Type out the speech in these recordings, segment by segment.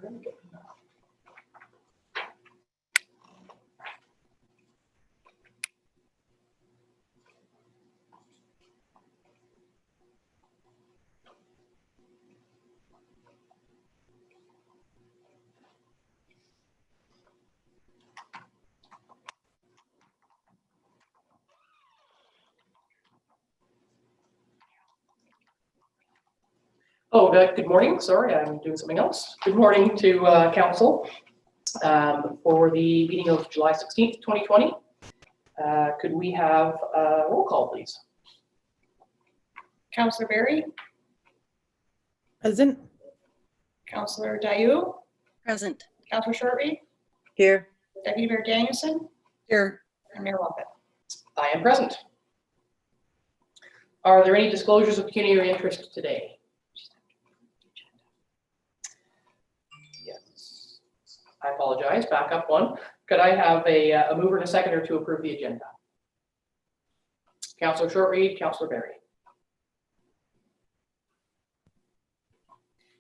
Very good. Oh, good morning. Sorry, I'm doing something else. Good morning to Council for the meeting of July 16th, 2020. Could we have a roll call, please? Councillor Berry, Present. Councillor Dayu, Present. Councillor Shortreed, Here. Deputy Mayor Danielson, Here. and Mayor Moffat. I am present. Are there any disclosures of pecuniary interest today? Yes. I apologize. Back up one. Could I have a mover and a seconder to approve the agenda? Councillor Shortreed, Councillor Berry.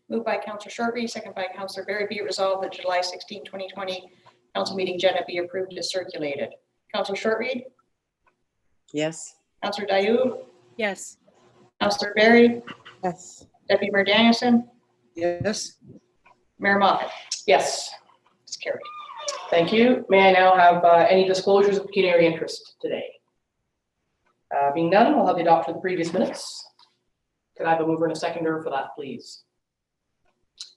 Moved by Councillor Shortreed, second by Councillor Berry. Be it resolved that July 16, 2020 council meeting agenda be approved as circulated. Councillor Shortreed, Yes. Councillor Dayu, Yes. Councillor Berry, Yes. Deputy Mayor Danielson, Yes. Mayor Moffat. Yes. It's carried. Thank you. May I now have any disclosures of pecuniary interest today? Being none, we'll have the adoption of the previous minutes. Could I have a mover and a seconder for that, please?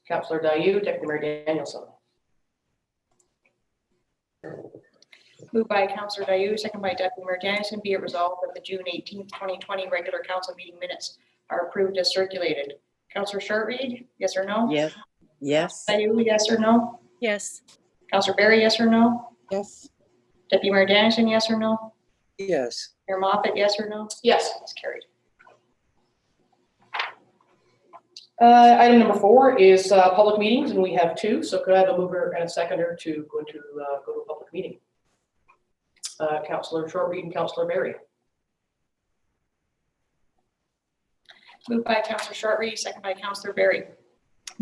Councillor Dayu, Deputy Mayor Danielson. Moved by Councillor Dayu, second by Deputy Mayor Danielson. Be it resolved that the June 18th, 2020 regular council meeting minutes are approved as circulated. Councillor Shortreed, yes or no? Yes. Yes. Dayu, yes or no? Yes. Councillor Berry, yes or no? Yes. Deputy Mayor Danielson, yes or no? Yes. Mayor Moffat, yes or no? Yes. It's carried. Item number 4 is public meetings, and we have 2. So could I have a mover and a seconder to go to a public meeting? Councillor Shortreed and Councillor Berry. Moved by Councillor Shortreed, second by Councillor Berry.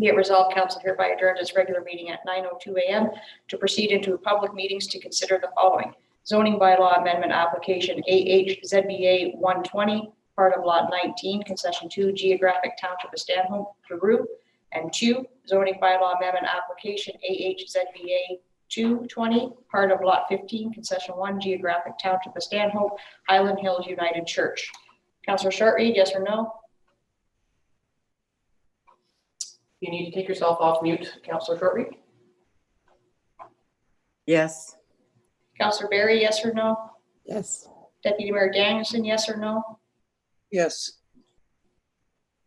Be it resolved, council hereby adjourns its regular meeting at 9:02 a.m. to proceed into public meetings to consider the following: zoning bylaw amendment application AHZBA 120, part of lot 19, concession 2, geographic township of Stanhope, Peru, and 2, zoning bylaw amendment application AHZBA 220, part of lot 15, concession 1, geographic township of Stanhope, Highland Hills United Church. Councillor Shortreed, yes or no? You need to take yourself off mute, Councillor Shortreed. Yes. Councillor Berry, yes or no? Yes. Deputy Mayor Danielson, yes or no? Yes.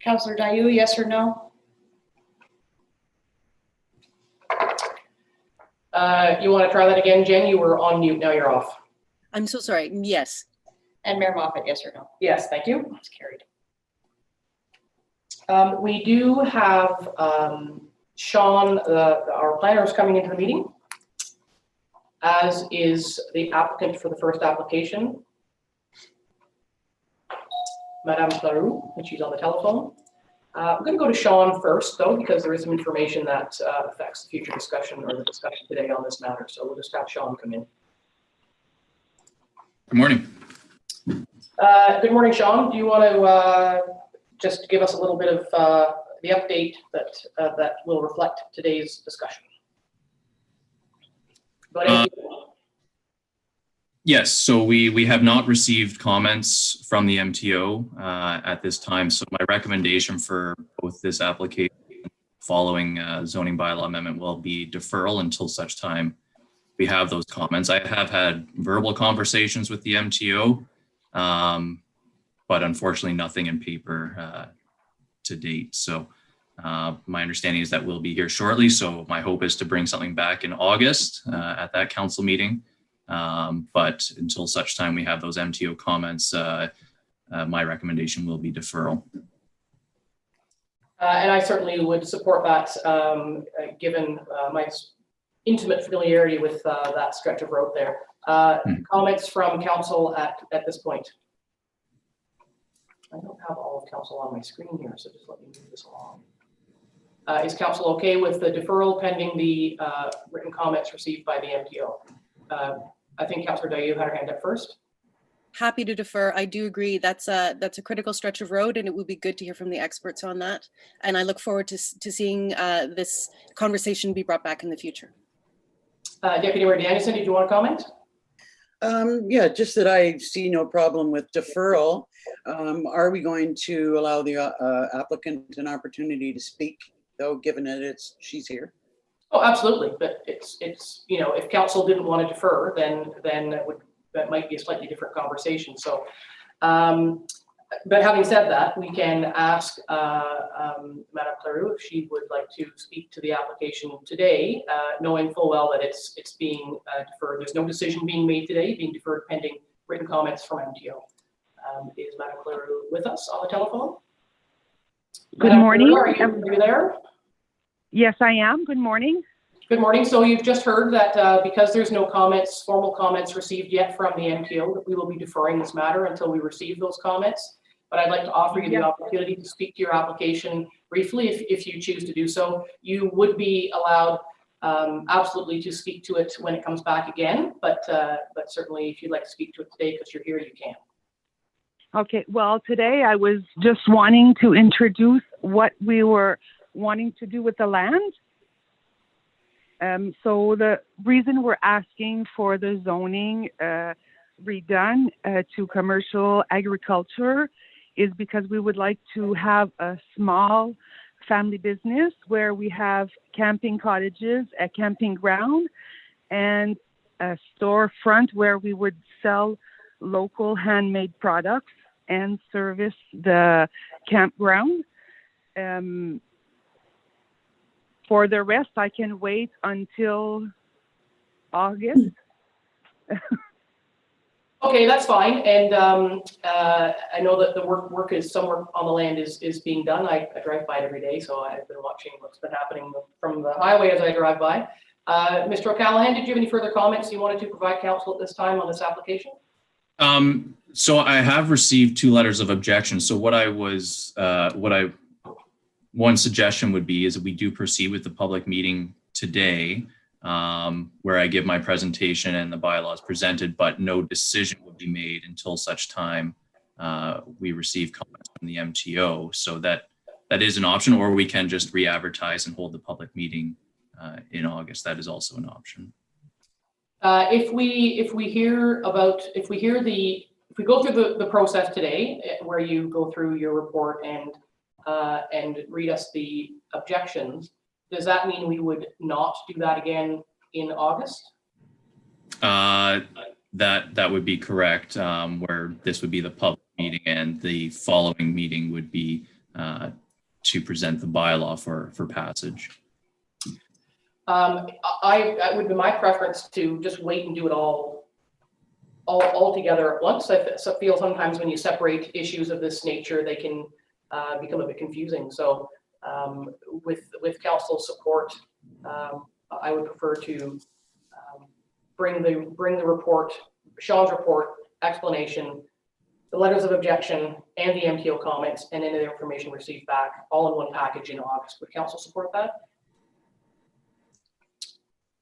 Councillor Dayu, yes or no? You want to try that again, Jen? You were on mute, now you're off. I'm so sorry. Yes. And Mayor Moffat, yes or no? Yes, thank you. It's carried. We do have Sean, our planner, is coming into the meeting, as is the applicant for the first application, Madame Clarou, and she's on the telephone. I'm going to go to Sean first, though, because there is some information that affects the future discussion or the discussion today on this matter. So we'll just have Sean come in. Good morning. Good morning, Sean. Do you want to just give us a little bit of the update that will reflect today's discussion? Yes, so we have not received comments from the MTO at this time. So my recommendation for both this application following zoning bylaw amendment will be deferral until such time we have those comments. I have had verbal conversations with the MTO, but unfortunately nothing in paper to date. So my understanding is that we'll be here shortly. So my hope is to bring something back in August at that council meeting. But until such time we have those MTO comments, my recommendation will be deferral. And I certainly would support that, given my intimate familiarity with that stretch of road there. Comments from council at this point? I don't have all of council on my screen here, so just let me move this along. Is council okay with the deferral pending the written comments received by the MTO? I think Councillor Dayu had her hand up first. Happy to defer. I do agree. That's a critical stretch of road, and it would be good to hear from the experts on that. And I look forward to seeing this conversation be brought back in the future. Deputy Mayor Danielson, did you want to comment? Yeah, just that I see no problem with deferral. Are we going to allow the applicant an opportunity to speak, though, given that she's here? Oh, absolutely. But it's you know, if council didn't want to defer, then that might be a slightly different conversation. So, but having said that, we can ask Madame Cleroux if she would like to speak to the application today, knowing full well that it's being deferred. There's no decision being made today, being deferred pending written comments from MTO. Is Madame Cleroux with us on the telephone? Good Madame morning. Cleroux, are you there? Yes, I am. Good morning. Good morning. So you've just heard that because there's no comments, formal comments received yet from the MTO, that we will be deferring this matter until we receive those comments. But I'd like to offer you the opportunity to speak to your application briefly if you choose to do so. You would be allowed absolutely to speak to it when it comes back again, but certainly if you'd like to speak to it today because you're here, you can. Okay. Well, today I was just wanting to introduce what we were wanting to do with the land. So the reason we're asking for the zoning redone to commercial agriculture is because we would like to have a small family business where we have camping cottages, a camping ground, and a storefront where we would sell local handmade products and service the campground. For the rest, I can wait until August. Okay, that's fine. And I know that the work is somewhere on the land is being done. I drive by it every day, so I've been watching what's been happening from the highway as I drive by. Mr. O'Callaghan, did you have any further comments you wanted to provide council at this time on this application? So I have received 2 letters of objection. So one suggestion would be is that we do proceed with the public meeting today, where I give my presentation and the bylaws presented, but no decision would be made until such time we receive comments from the MTO. So that is an option, or we can just re-advertise and hold the public meeting in August. That is also an option. If we go through the process today, where you go through your report and read us the objections, does that mean we would not do that again in August? That would be correct, where this would be the public meeting and the following meeting would be to present the bylaw for passage. I would be my preference to just wait and do it all together at once. I feel sometimes when you separate issues of this nature, they can become a bit confusing. So with council support, I would prefer to bring the report, Sean's report, explanation, the letters of objection, and the MTO comments, and any of the information received back all in one package in August. Would council support that?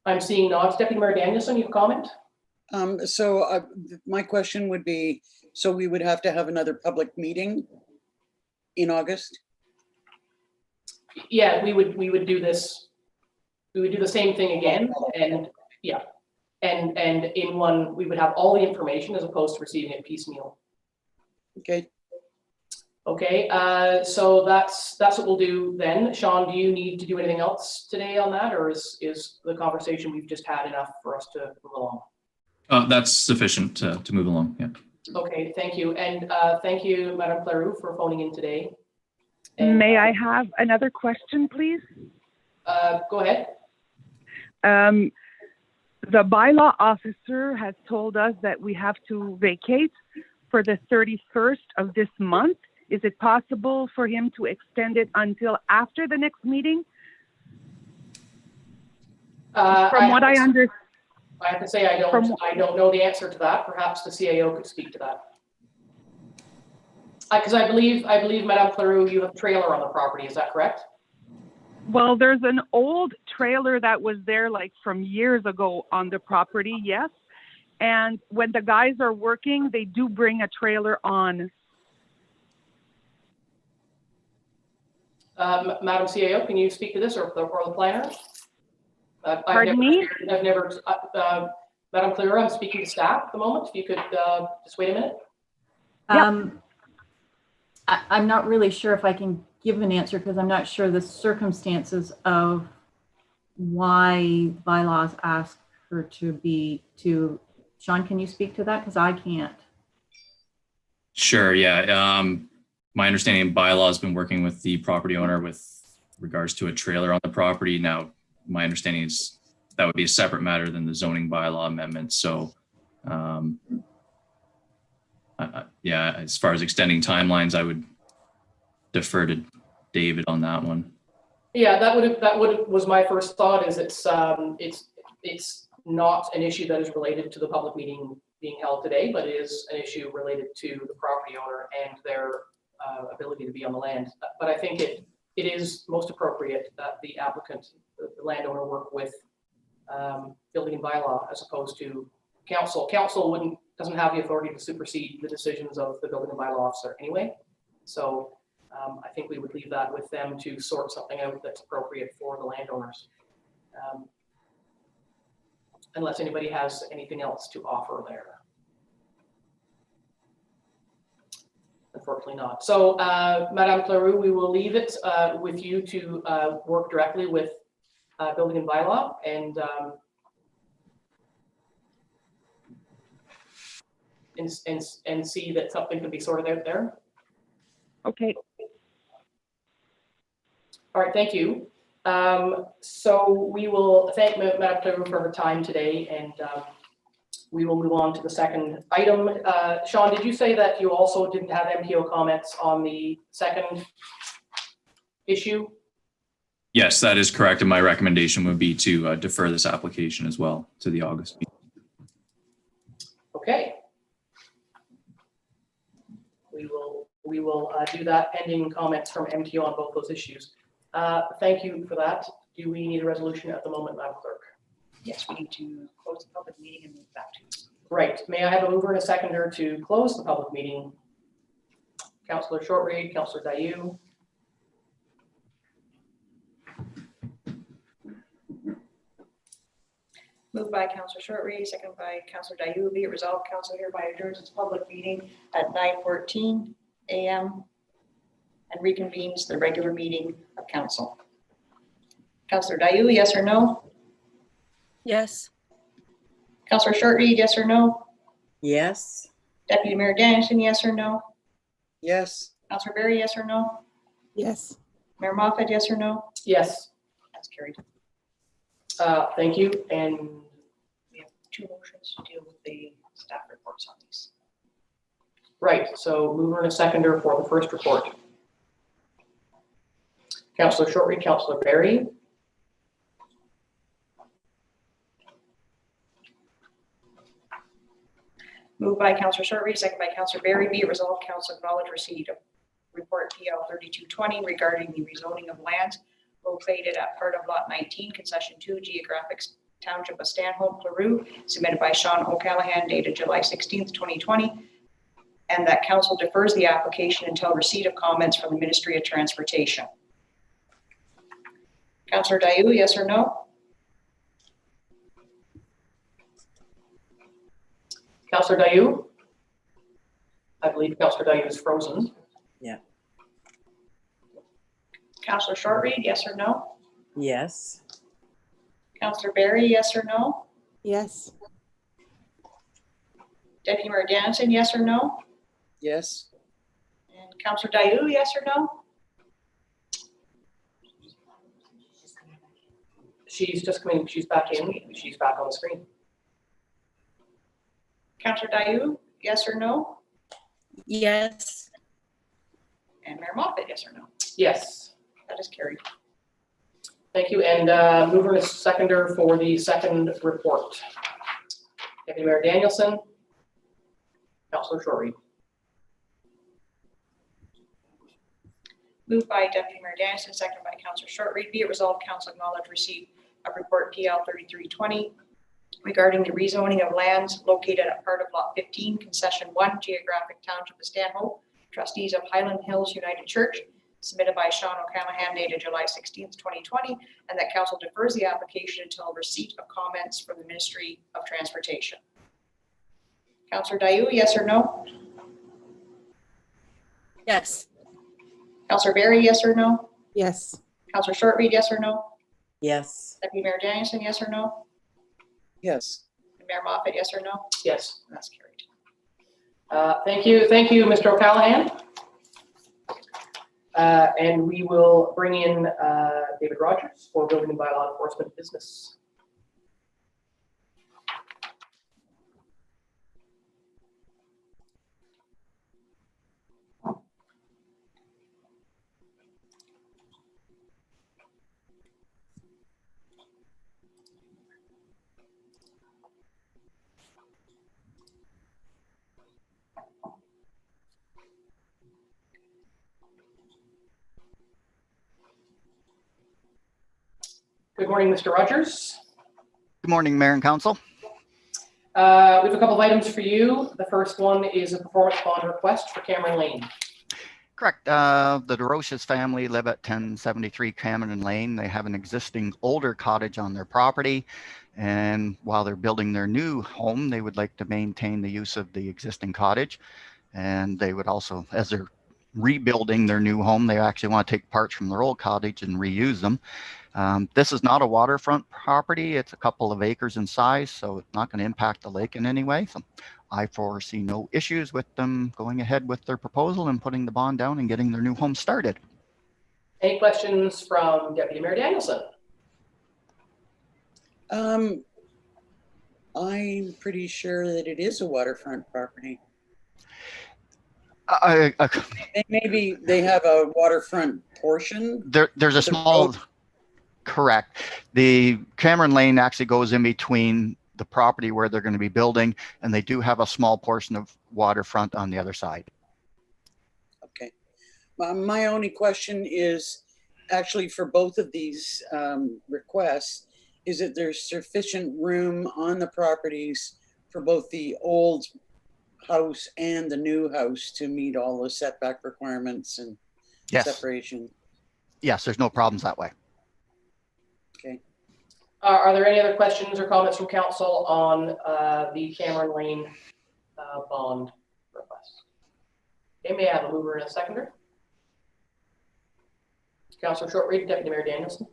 I'm seeing nods. Deputy Mayor Danielson, you have a comment? My question would be, so we would have to have another public meeting in August? Yeah, we would do this. We would do the same thing again, and yeah, and in one we would have all the information as opposed to receiving it piecemeal. Okay. Okay, so that's what we'll do then. Sean, do you need to do anything else today on that, or is the conversation we've just had enough for us to move along? That's sufficient to move along. Yeah. Okay, thank you, and thank you, Madame Cleroux, for phoning in today. And, May I have another question, please? Go ahead. The bylaw officer has told us that we have to vacate for the 31st of this month. Is it possible for him to extend it until after the next meeting? From what I understand. I have to say I don't know the answer to that. Perhaps the CAO could speak to that. Because I believe, Madame Cleroux, you have a trailer on the property. Is that correct? Well, there's an old trailer that was there like from years ago on the property, yes. And when the guys are working, they do bring a trailer on. Madam CAO, can you speak to this or the planner? Pardon me? I've never, Madam Clear, I'm speaking to staff at the moment. If you could just wait a minute. I'm not really sure if I can give an answer because I'm not sure the circumstances of why bylaws ask her to, Sean, can you speak to that? Because I can't. Sure, yeah. My understanding, bylaw has been working with the property owner with regards to a trailer on the property. Now, my understanding is that would be a separate matter than the zoning bylaw amendment. So, yeah, as far as extending timelines, I would defer to David on that one. Yeah, that was my first thought. Is it's not an issue that is related to the public meeting being held today, but it is an issue related to the property owner and their ability to be on the land. But I think it is most appropriate that the applicant, the landowner, work with building and bylaw as opposed to council. Council doesn't have the authority to supersede the decisions of the building and bylaw officer anyway. So I think we would leave that with them to sort something out that's appropriate for the landowners. Unless anybody has anything else to offer there. Unfortunately not. So Madame Cleroux, we will leave it with you to work directly with building and bylaw and see that something can be sorted out there. Okay. All right, thank you. So we will thank Madame Cleroux for her time today, and we will move on to the second item. Sean, did you say that you also didn't have MPO comments on the second issue? Yes, that is correct. And my recommendation would be to defer this application as well to the August meeting. Okay. We will do that pending comments from MTO on both those issues. Thank you for that. Do we need a resolution at the moment, Madam Clerk? Yes, we need to close the public meeting and move back to. Right. May I have a mover and a seconder to close the public meeting? Councillor Shortreed, Councillor Dayu. Moved by Councillor Shortreed, seconded by Councillor Dayu. Be it resolved, Council hereby adjourns its public meeting at 9:14 a.m. and reconvenes the regular meeting of council. Councillor Dayu, yes or no? Yes. Councillor Shortreed, yes or no? Yes. Deputy Mayor Danielson, yes or no? Yes. Councillor Berry, yes or no? Yes. Mayor Moffat, yes or no? Yes. That's carried. Thank you. And We have two motions to deal with the staff reports on these. right. So mover and a seconder for the first report. Councillor Shortreed, Councillor Berry. Moved by Councillor Shortreed, second by Councillor Berry. Be it resolved, Council acknowledge receipt of report PL 3220 regarding the rezoning of lands located at part of Lot 19, Concession 2, Geographic Township of Stanhope, Cleroux, submitted by Sean O'Callahan, dated July 16th, 2020, and that Council defers the application until receipt of comments from the Ministry of Transportation. Councillor Dayu, yes or no? Councillor Dayu. I believe Councillor Dayu is frozen. Yeah. Councillor Shortreed, yes or no? Yes. Councillor Berry, yes or no? Yes. Deputy Mayor Danielson, yes or no? Yes. And Councillor Dayu, yes or no? She's just coming. She's back in. She's back on the screen. Councillor Dayu, yes or no? Yes. And Mayor Moffat, yes or no? Yes. That is carried. Thank you. And mover and a seconder for the second report. Deputy Mayor Danielson. Councillor Shortreed. Moved by Deputy Mayor Dennison, seconded by Councillor Shortreed. Be it resolved, Council acknowledge receipt of report PL 3320 regarding the rezoning of lands located at part of Lot 15, Concession 1, Geographic Township of Stanhope, trustees of Highland Hills United Church, submitted by Sean O'Callaghan, dated July 16th, 2020, and that Council defers the application until receipt of comments from the Ministry of Transportation. Councillor Dayu, yes or no? Yes. Councillor Berry, yes or no? Yes. Councillor Shortreed, yes or no? Yes. Deputy Mayor Dennison, yes or no? Yes. And Mayor Moffat, yes or no? Yes. That's carried. Thank you, Mr. O'Callaghan. And we will bring in David Rogers for building and bylaw enforcement business. Good morning, Mr. Rogers. Good morning, Mayor and Council. We have a couple of items for you. The first one is a performance bond request for Cameron Lane. Correct. The DeRoche's family live at 1073 Cameron Lane. They have an existing older cottage on their property. And while they're building their new home, they would like to maintain the use of the existing cottage. And they would also, as they're rebuilding their new home, they actually want to take parts from their old cottage and reuse them. This is not a waterfront property. It's a couple of acres in size, so it's not going to impact the lake in any way. So I foresee no issues with them going ahead with their proposal and putting the bond down and getting their new home started. Any questions from Deputy Mayor Danielson? I'm pretty sure that it is a waterfront property. Maybe they have a waterfront portion. There's a small, correct. The Cameron Lane actually goes in between the property where they're going to be building, and they do have a small portion of waterfront on the other side. Okay. My only question is actually for both of these requests, is that there's sufficient room on the properties for both the old house and the new house to meet all the setback requirements and Yes. separation? Yes, there's no problems that way. Okay. Are there any other questions or comments from council on the Cameron Lane bond request? Okay, may I have a mover and a seconder? Councillor Shortreed, Deputy Mayor Danielson.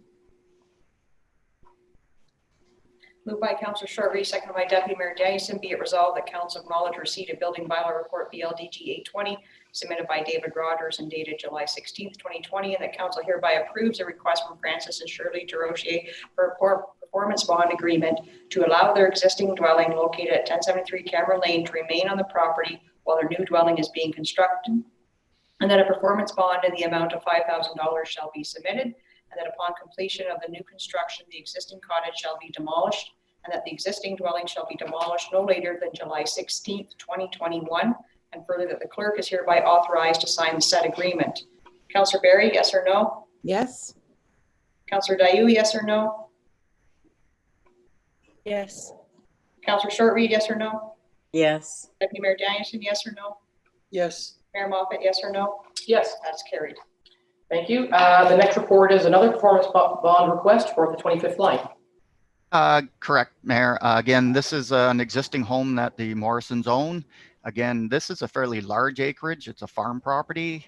Moved by Councillor Shortreed, seconded by Deputy Mayor Dennison. Be it resolved that Council acknowledge receipt of building bylaw report BLDG 820 submitted by David Rogers and dated July 16th, 2020, and that Council hereby approves a request from Francis and Shirley DeRoche for a performance bond agreement to allow their existing dwelling located at 1073 Cameron Lane to remain on the property while their new dwelling is being constructed, and that a performance bond in the amount of $5,000 shall be submitted, and that upon completion of the new construction, the existing cottage shall be demolished, and that the existing dwelling shall be demolished no later than July 16th, 2021, and further that the clerk is hereby authorized to sign the said agreement. Councillor Berry, yes or no? Yes. Councillor Dayu, yes or no? Yes. Councillor Shortreed, yes or no? Yes. Deputy Mayor Danielson, yes or no? Yes. Mayor Moffat, yes or no? Yes, That's carried. thank you. The next report is another performance bond request for the 25th line. Correct, Mayor. Again, this is an existing home that the Morrisons own. Again, this is a fairly large acreage. It's a farm property.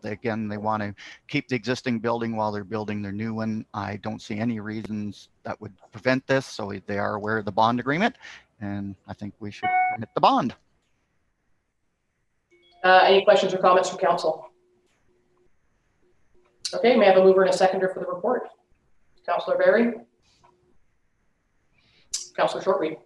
Again, they want to keep the existing building while they're building their new one. I don't see any reasons that would prevent this, so they are aware of the bond agreement, and I think we should permit the bond. Any questions or comments from council? Okay, may I have a mover and a seconder for the report? Councillor Berry? Councillor Shortreed.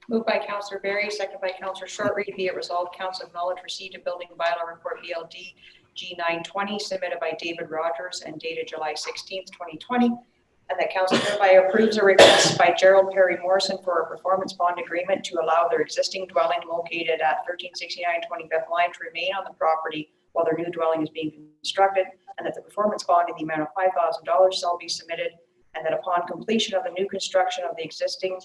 Moved by Councillor Berry, seconded by Councillor Shortreed. Be it resolved, Council acknowledge receipt of building bylaw report BLD G920 submitted by David Rogers and dated July 16th, 2020, and that Council hereby approves a request by Gerald Perry Morrison for a performance bond agreement to allow their existing dwelling located at 1369 25th line to remain on the property while their new dwelling is being constructed, and that the performance bond in the amount of $5,000 shall be submitted, and that upon completion of the new construction of the existing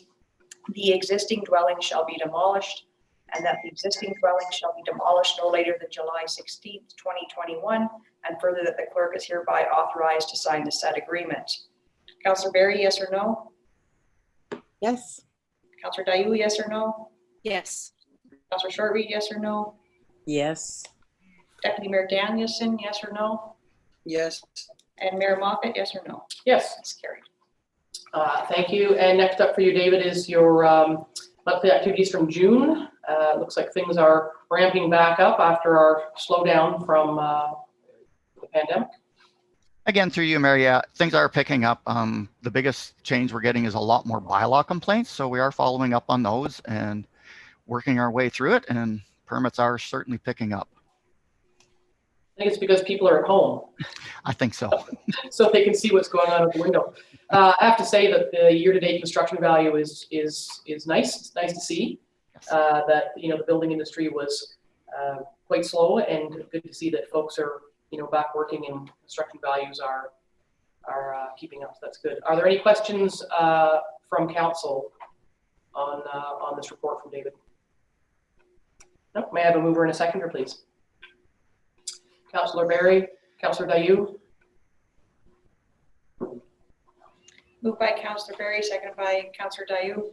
dwelling shall be demolished, and that the existing dwelling shall be demolished no later than July 16th, 2021, and further that the clerk is hereby authorized to sign the said agreement. Councillor Berry, yes or no? Yes. Councillor Dayu, yes or no? Yes. Councillor Shortreed, yes or no? Yes. Deputy Mayor Danielson, yes or no? Yes. And Mayor Moffat, yes or no? Yes. That's carried. Thank you. And next up for you, David, is your monthly activities from June. Looks like things are ramping back up after our slowdown from the pandemic. Again, through you, Mary, things are picking up. The biggest change we're getting is a lot more bylaw complaints. So we are following up on those and working our way through it, and permits are certainly picking up. I think it's because people are at home, I think so. so they can see what's going on at the window. I have to say that the year-to-date construction value is nice. It's nice to see that the building industry was quite slow, and good to see that folks are back working and construction values are keeping up. So that's good. Are there any questions from council on this report from David? No. May I have a mover and a seconder, please? Councillor Berry, Councillor Dayu. Moved by Councillor Berry, seconded by Councillor Dayu.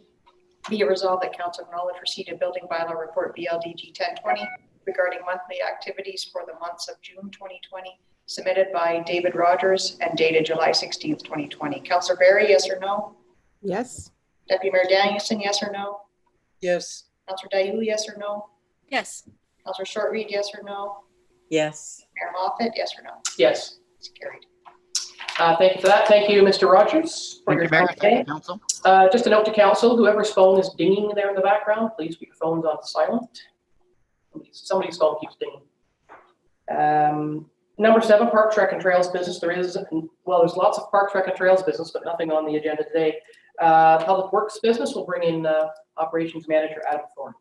Be it resolved that council acknowledge receipt of building bylaw report BLDG 1020 regarding monthly activities for the months of June 2020, submitted by David Rogers and dated July 16th, 2020. Councillor Berry, yes or no? Yes. Deputy Mayor Danielson, yes or no? Yes. Councillor Dayu, yes or no? Yes. Councillor Shortreed, yes or no? Yes. Mayor Moffat, yes or no? Yes. It's carried. Thank you for that. Thank you, Mr. Rogers, for Thank your you, Mayor. time Thank you, today. council. Just a note to council, whoever's phone is dinging there in the background, please put your phones on silent. Somebody's phone keeps dinging. Number 7, Park, Rec, and Trails business. There's lots of Park, Rec, and Trails business, but nothing on the agenda today. Public Works business will bring in Operations Manager Adam Thorne.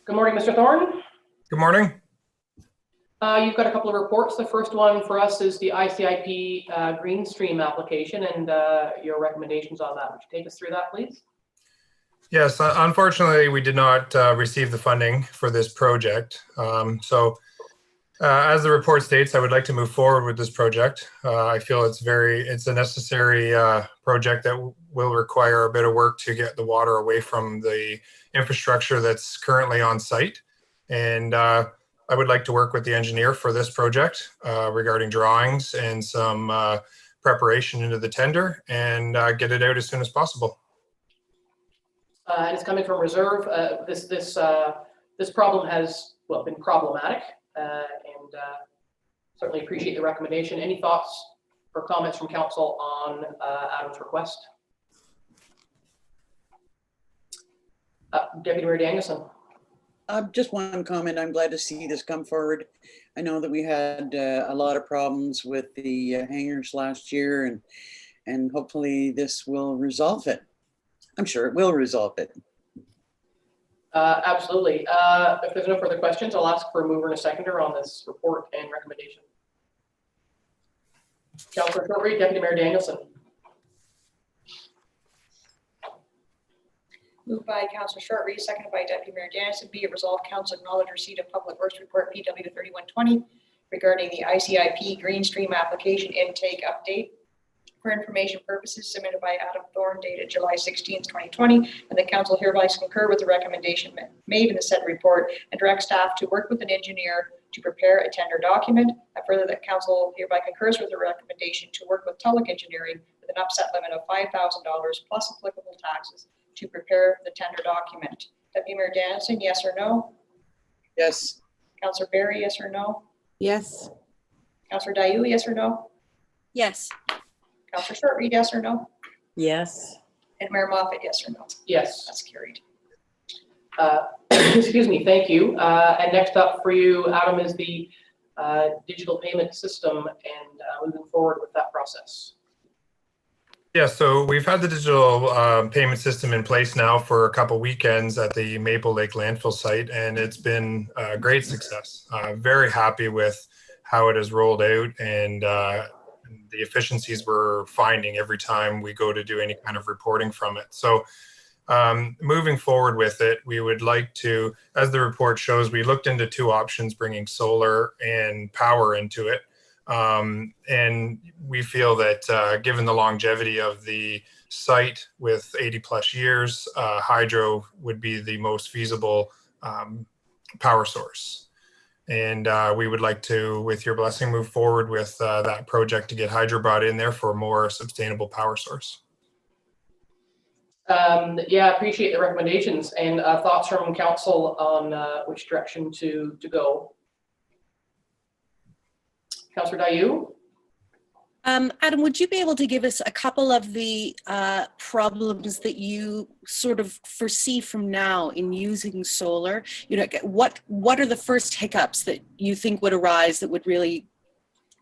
Good morning, Mr. Thorne. Good morning. You've got a couple of reports. The first one for us is the ICIP Green Stream application and your recommendations on that. Would you take us through that, please? Yes, unfortunately, we did not receive the funding for this project. As the report states, I would like to move forward with this project. I feel it's a necessary project that will require a bit of work to get the water away from the infrastructure that's currently on site. And I would like to work with the engineer for this project regarding drawings and some preparation into the tender and get it out as soon as possible. And it's coming from reserve. This problem has been problematic, and certainly appreciate the recommendation. Any thoughts or comments from council on Adam's request? Deputy Mayor Danielson. Just one comment. I'm glad to see this come forward. I know that we had a lot of problems with the hangars last year, and hopefully this will resolve it. I'm sure it will resolve it. Absolutely. If there's no further questions, I'll ask for a mover and a seconder on this report and recommendation. Councillor Shortreed, Deputy Mayor Danielson. Moved by Councillor Shortreed, seconded by Deputy Mayor Danielson. Be it resolved, council acknowledge receipt of Public Works Report PW 3120 regarding the ICIP Green Stream application intake update. For information purposes, submitted by Adam Thorne, dated July 16th, 2020, and the council hereby concur with the recommendation made in the said report and direct staff to work with an engineer to prepare a tender document. And further, that council hereby concurs with the recommendation to work with Tulloch Engineering with an upset limit of $5,000 plus applicable taxes to prepare the tender document. Deputy Mayor Danielson, yes or no? Yes. Councillor Berry, yes or no? Yes. Councillor Dayu, yes or no? Yes. Councillor Shortreed, yes or no? Yes. And Mayor Moffat, yes or no? Yes. That's carried. Excuse me, thank you. And next up for you, Adam, is the digital payment system and moving forward with that process. Yeah, so we've had the digital payment system in place now for a couple weekends at the Maple Lake landfill site, and it's been a great success. Very happy with how it has rolled out and the efficiencies we're finding every time we go to do any kind of reporting from it. So moving forward with it, we would like to, as the report shows, we looked into two options, bringing solar and power into it. And we feel that given the longevity of the site with 80 plus years, hydro would be the most feasible power source. And we would like to, with your blessing, move forward with that project to get hydro brought in there for a more sustainable power source. Yeah, appreciate the recommendations and thoughts from council on which direction to go. Councillor Dayu? Adam, would you be able to give us a couple of the problems that you sort of foresee from now in using solar? You know, what are the first hiccups that you think would arise that would really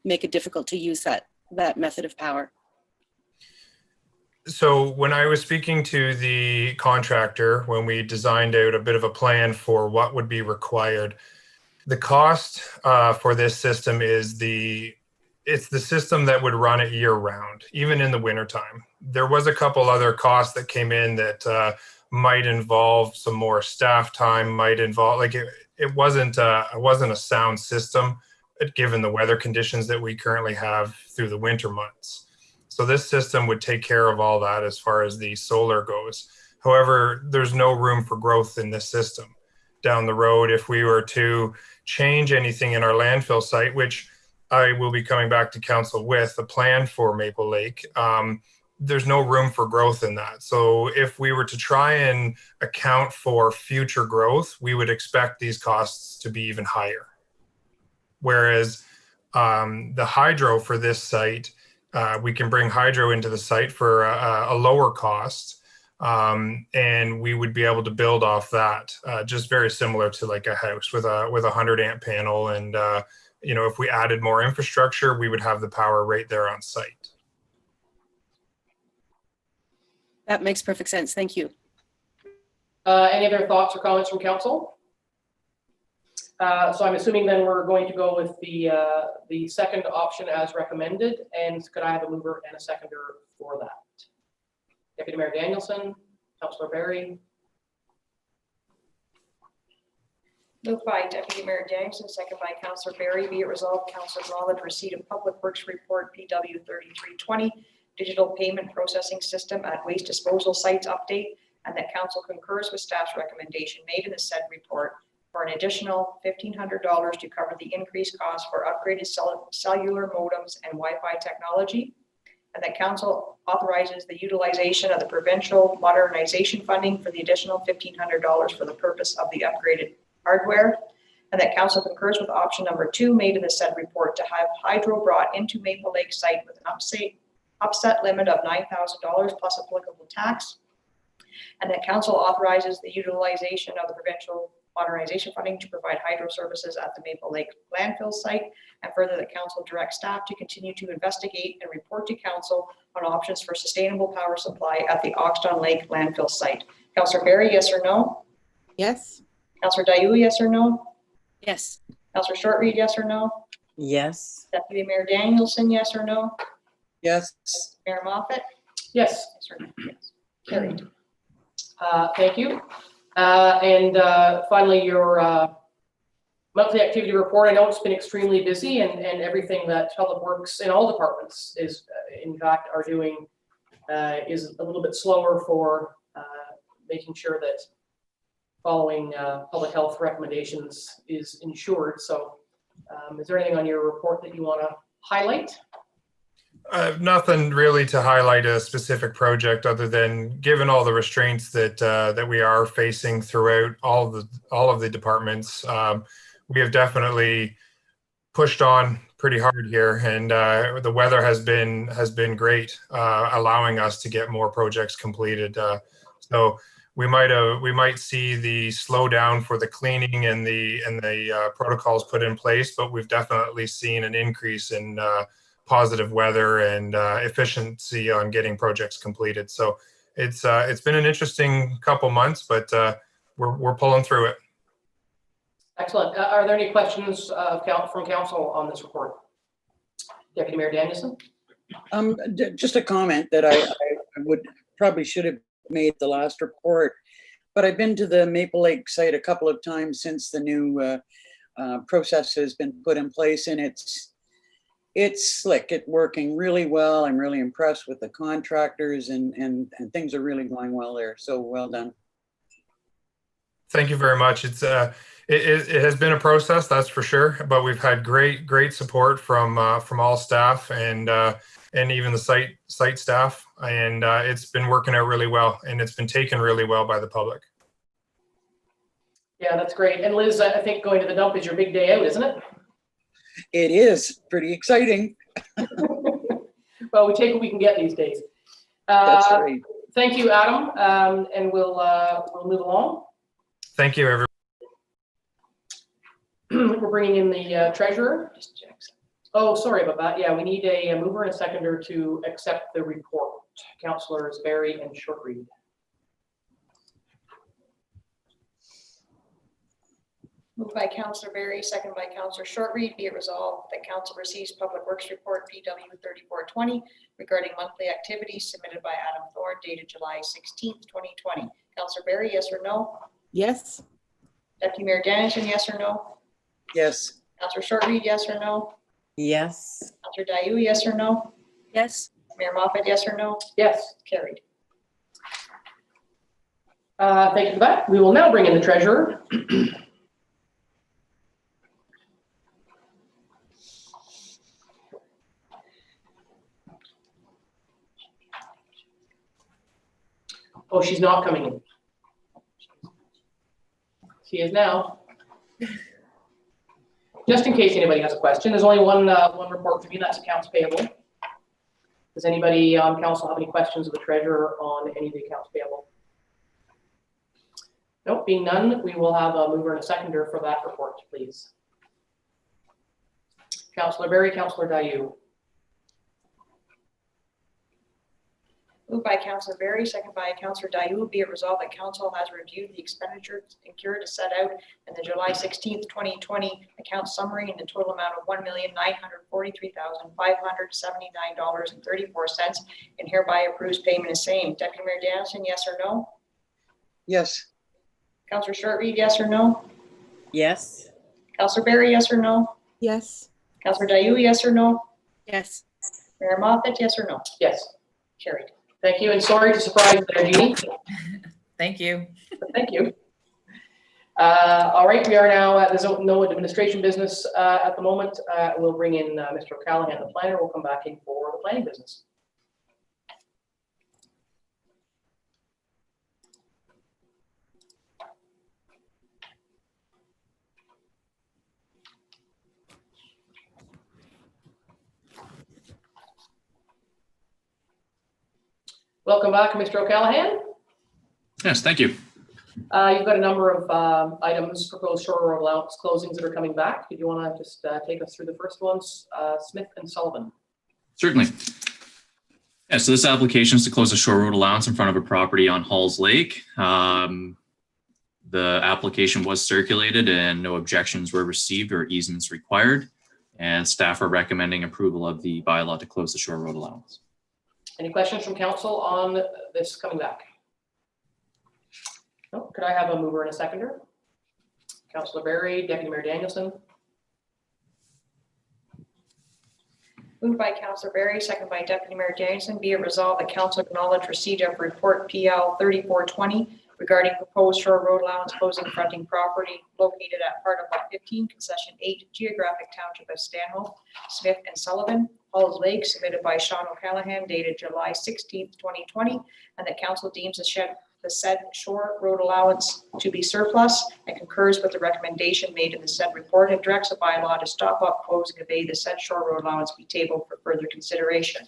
make it difficult to use that method of power? So when I was speaking to the contractor, when we designed out a bit of a plan for what would be required, the cost for this system is it's the system that would run it year round, even in the wintertime. There was a couple other costs that came in that might involve some more staff time, might involve, like it wasn't a sound system given the weather conditions that we currently have through the winter months. So this system would take care of all that as far as the solar goes. However, there's no room for growth in this system. Down the road, if we were to change anything in our landfill site, which I will be coming back to council with a plan for Maple Lake, there's no room for growth in that. So if we were to try and account for future growth, we would expect these costs to be even higher. Whereas the hydro for this site, we can bring hydro into the site for a lower cost, and we would be able to build off that, just very similar to like a house with a 100 amp panel. And you know, if we added more infrastructure, we would have the power right there on site. That makes perfect sense. Thank you. Any other thoughts or comments from council? So I'm assuming then we're going to go with the second option as recommended. And could I have a mover and a seconder for that? Deputy Mayor Danielson, Councillor Barry. Moved by Deputy Mayor Danielson, second by Councillor Barry. Be it resolved, council acknowledge receipt of Public Works Report PW 3320, Digital Payment Processing System at Waste Disposal Sites Update, and that council concurs with staff's recommendation made in the said report for an additional $1,500 to cover the increased cost for upgraded cellular modems and Wi-Fi technology, and that council authorizes the utilization of the provincial modernization funding for the additional $1,500 for the purpose of the upgraded hardware, and that council concurs with option number 2 made in the said report to have hydro brought into Maple Lake site with an upset limit of $9,000 plus applicable tax, and that council authorizes the utilization of the provincial modernization funding to provide hydro services at the Maple Lake landfill site, and further that council directs staff to continue to investigate and report to council on options for sustainable power supply at the Oxton Lake landfill site. Councillor Barry, yes or no? Yes. Councillor Dayu, yes or no? Yes. Councillor Shortreed, yes or no? Yes. Deputy Mayor Danielson, yes or no? Yes. Mayor Moffat? Yes. Yes or no? Yes. Carried. Thank you. And finally, your monthly activity report. I know it's been extremely busy, and everything that Public Works in all departments is, in fact, are doing is a little bit slower for making sure that following public health recommendations is ensured. So is there anything on your report that you want to highlight? Nothing really to highlight a specific project other than given all the restraints that that we are facing throughout all of the departments, we have definitely pushed on pretty hard here, and the weather has been great, allowing us to get more projects completed. So we might see the slowdown for the cleaning and the protocols put in place, but we've definitely seen an increase in positive weather and efficiency on getting projects completed. So it's been an interesting couple months, but we're pulling through it. Excellent. Are there any questions from council on this report? Deputy Mayor Danielson? Just a comment that I probably should have made the last report, but I've been to the Maple Lake site a couple of times since the new process has been put in place, and it's slick. It's working really well. I'm really impressed with the contractors, and things are really going well there. So well done. Thank you very much. It has been a process, that's for sure, but we've had great support from all staff and even the site staff, and it's been working out really well, and it's been taken really well by the public. Yeah, that's great. And Liz, I think going to the dump is your big day out, isn't it? It is pretty exciting. Well, we take what we can get these days. That's right. Thank you, Adam, and we'll move along. Thank you, everyone. We're bringing in the treasurer. Oh, sorry about that. Yeah, we need a mover and a seconder to accept the report. Councillors Barry and Shortreed. Moved by Councillor Barry, second by Councillor Shortreed. Be it resolved that council receives Public Works Report PW 3420 regarding monthly activities submitted by Adam Thorne dated July 16th, 2020. Councillor Barry, yes or no? Yes. Deputy Mayor Danielson, yes or no? Yes. Councillor Shortreed, yes or no? Yes. Councillor Dayu, yes or no? Yes. Mayor Moffat, yes or no? Yes. Carried. Thank you for that. We will now bring in the treasurer. Oh, she's not coming in. She is now. Just in case anybody has a question, there's only one report for me, that's accounts payable. Does anybody on council have any questions of the treasurer on any of the accounts payable? Nope, being none, we will have a mover and a seconder for that report, please. Councillor Barry, Councillor Dayu. Moved by Councillor Barry, second by Councillor Dayu. Be it resolved that council has reviewed the expenditures incurred as set out in the July 16th, 2020 account summary in the total amount of $1,943,579.34 and hereby approves payment as same. Deputy Mayor Danielson, yes or no? Yes. Councillor Shortreed, yes or no? Yes. Councillor Barry, yes or no? Yes. Councillor Dayu, yes or no? Yes. Mayor Moffat, yes or no? Yes. Carried. Thank you, and sorry to surprise you there, Jeannie. Thank you. Thank you. All right, we are now at the no administration business at the moment. We'll bring in Mr. O'Callaghan, the planner. We'll come back in for the planning business. Welcome back, Mr. O'Callaghan. Yes, thank you. You've got a number of items, proposed shore road allowance closings that are coming back. Did you want to just take us through the first ones, Smith and Sullivan? Certainly. Yeah, so this application is to close a shore road allowance in front of a property on Halls Lake. The application was circulated and no objections were received or easements required. And staff are recommending approval of the bylaw to close the shore road allowance. Any questions from council on this coming back? No, could I have a mover and a seconder? Councillor Barry, Deputy Mayor Danielson. Moved by Councillor Barry, second by Deputy Mayor Danielson. Be it resolved that council acknowledge receipt of report PL 3420 regarding proposed shore road allowance closing fronting property located at part of Lot 15, Concession 8, Geographic Township of Stanhope, Smith and Sullivan, Halls Lake, submitted by Sean O'Callaghan, dated July 16th, 2020, and that council deems the said shore road allowance to be surplus and concurs with the recommendation made in the said report and directs a bylaw to stop up, close, and convey the said shore road allowance be tabled for further consideration.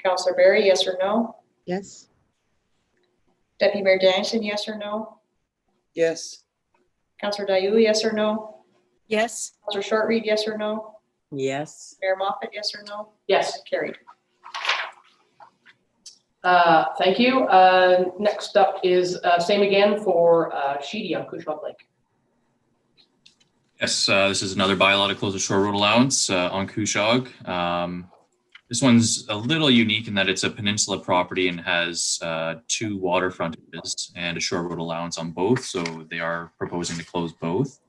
Councillor Barry, yes or no? Yes. Deputy Mayor Danielson, yes or no? Yes. Councillor Dayu, yes or no? Yes. Councillor Shortreed, yes or no? Yes. Mayor Moffat, yes or no? Yes. Carried. Thank you. Next up is same again for Sheedy on Cushok Lake. Yes, this is another bylaw to close a shore road allowance on Cushog. This one's a little unique in that it's a peninsula property and has 2 water frontages and a shore road allowance on both. So they are proposing to close both,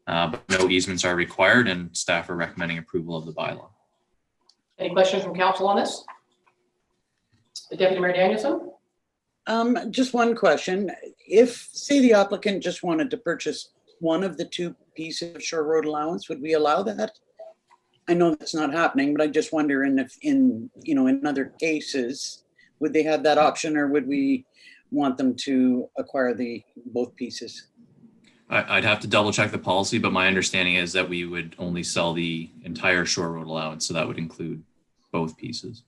but no easements are required, and staff are recommending approval of the bylaw. Any questions from council on this? The Deputy Mayor Danielson? Just one question. If, say, the applicant just wanted to purchase one of the 2 pieces of shore road allowance, would we allow that? I know that's not happening, but I just wonder if in other cases, would they have that option, or would we want them to acquire both pieces? I'd have to double check the policy, but my understanding is that we would only sell the entire shore road allowance. So that would include both pieces.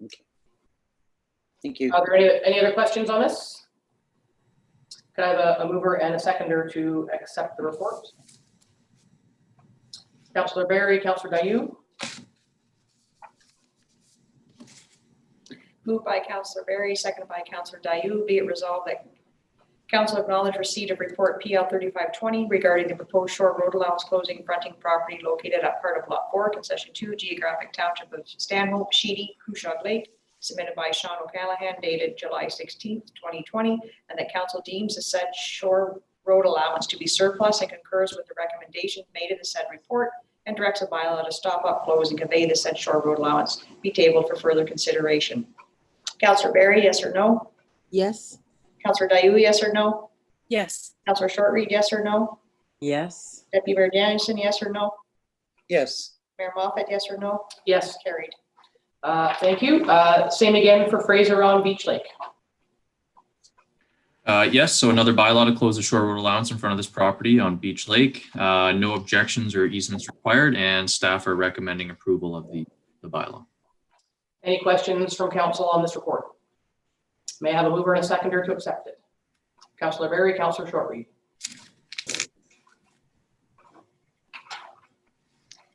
Okay. Thank you. Are there any other questions on this? Can I have a mover and a seconder to accept the report? Councillor Berry, Councillor Dayu. Moved by Councillor Berry, seconded by Councillor Dayu. Be it resolved that council acknowledge receipt of report PL 3520 regarding the proposed shore road allowance closing fronting property located at part of Lot 4, Concession 2, Geographic Township of Stanhope, Sheedy, Cushog Lake, submitted by Sean O'Callahan, dated July 16th, 2020, and that council deems the said shore road allowance to be surplus and concurs with the recommendations made in the said report, and directs a bylaw to stop up, close, and convey the said shore road allowance be tabled for further consideration. Councillor Berry, yes or no? Yes. Councillor Dayu, yes or no? Yes. Councillor Shortreed, yes or no? Yes. Deputy Mayor Danielson, yes or no? Yes. Mayor Moffat, yes or no? Yes. Carried. Thank you. Same again for Fraser on Beach Lake. Yes, so another bylaw to close the shore road allowance in front of this property on Beach Lake. No objections or easements required, and staff are recommending approval of the bylaw. Any questions from council on this report? May I have a mover and a seconder to accept it? Councillor Berry, Councillor Shortreed.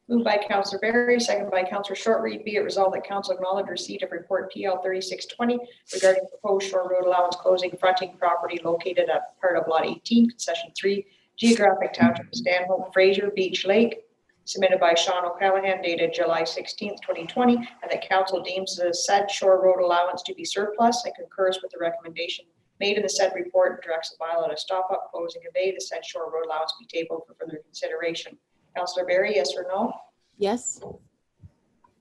Moved by Councillor Berry, seconded by Councillor Shortreed. Be it resolved that council acknowledge receipt of report PL 3620 regarding proposed shore road allowance closing fronting property located at part of Lot 18, Concession 3, Geographic Township of Stanhope, Fraser, Beach Lake, submitted by Sean O'Callahan, dated July 16th, 2020, and that council deems the said shore road allowance to be surplus and concurs with the recommendation made in the said report, and directs the bylaw to stop up, close, and convey the said shore road allowance be tabled for further consideration. Councillor Berry, yes or no? Yes.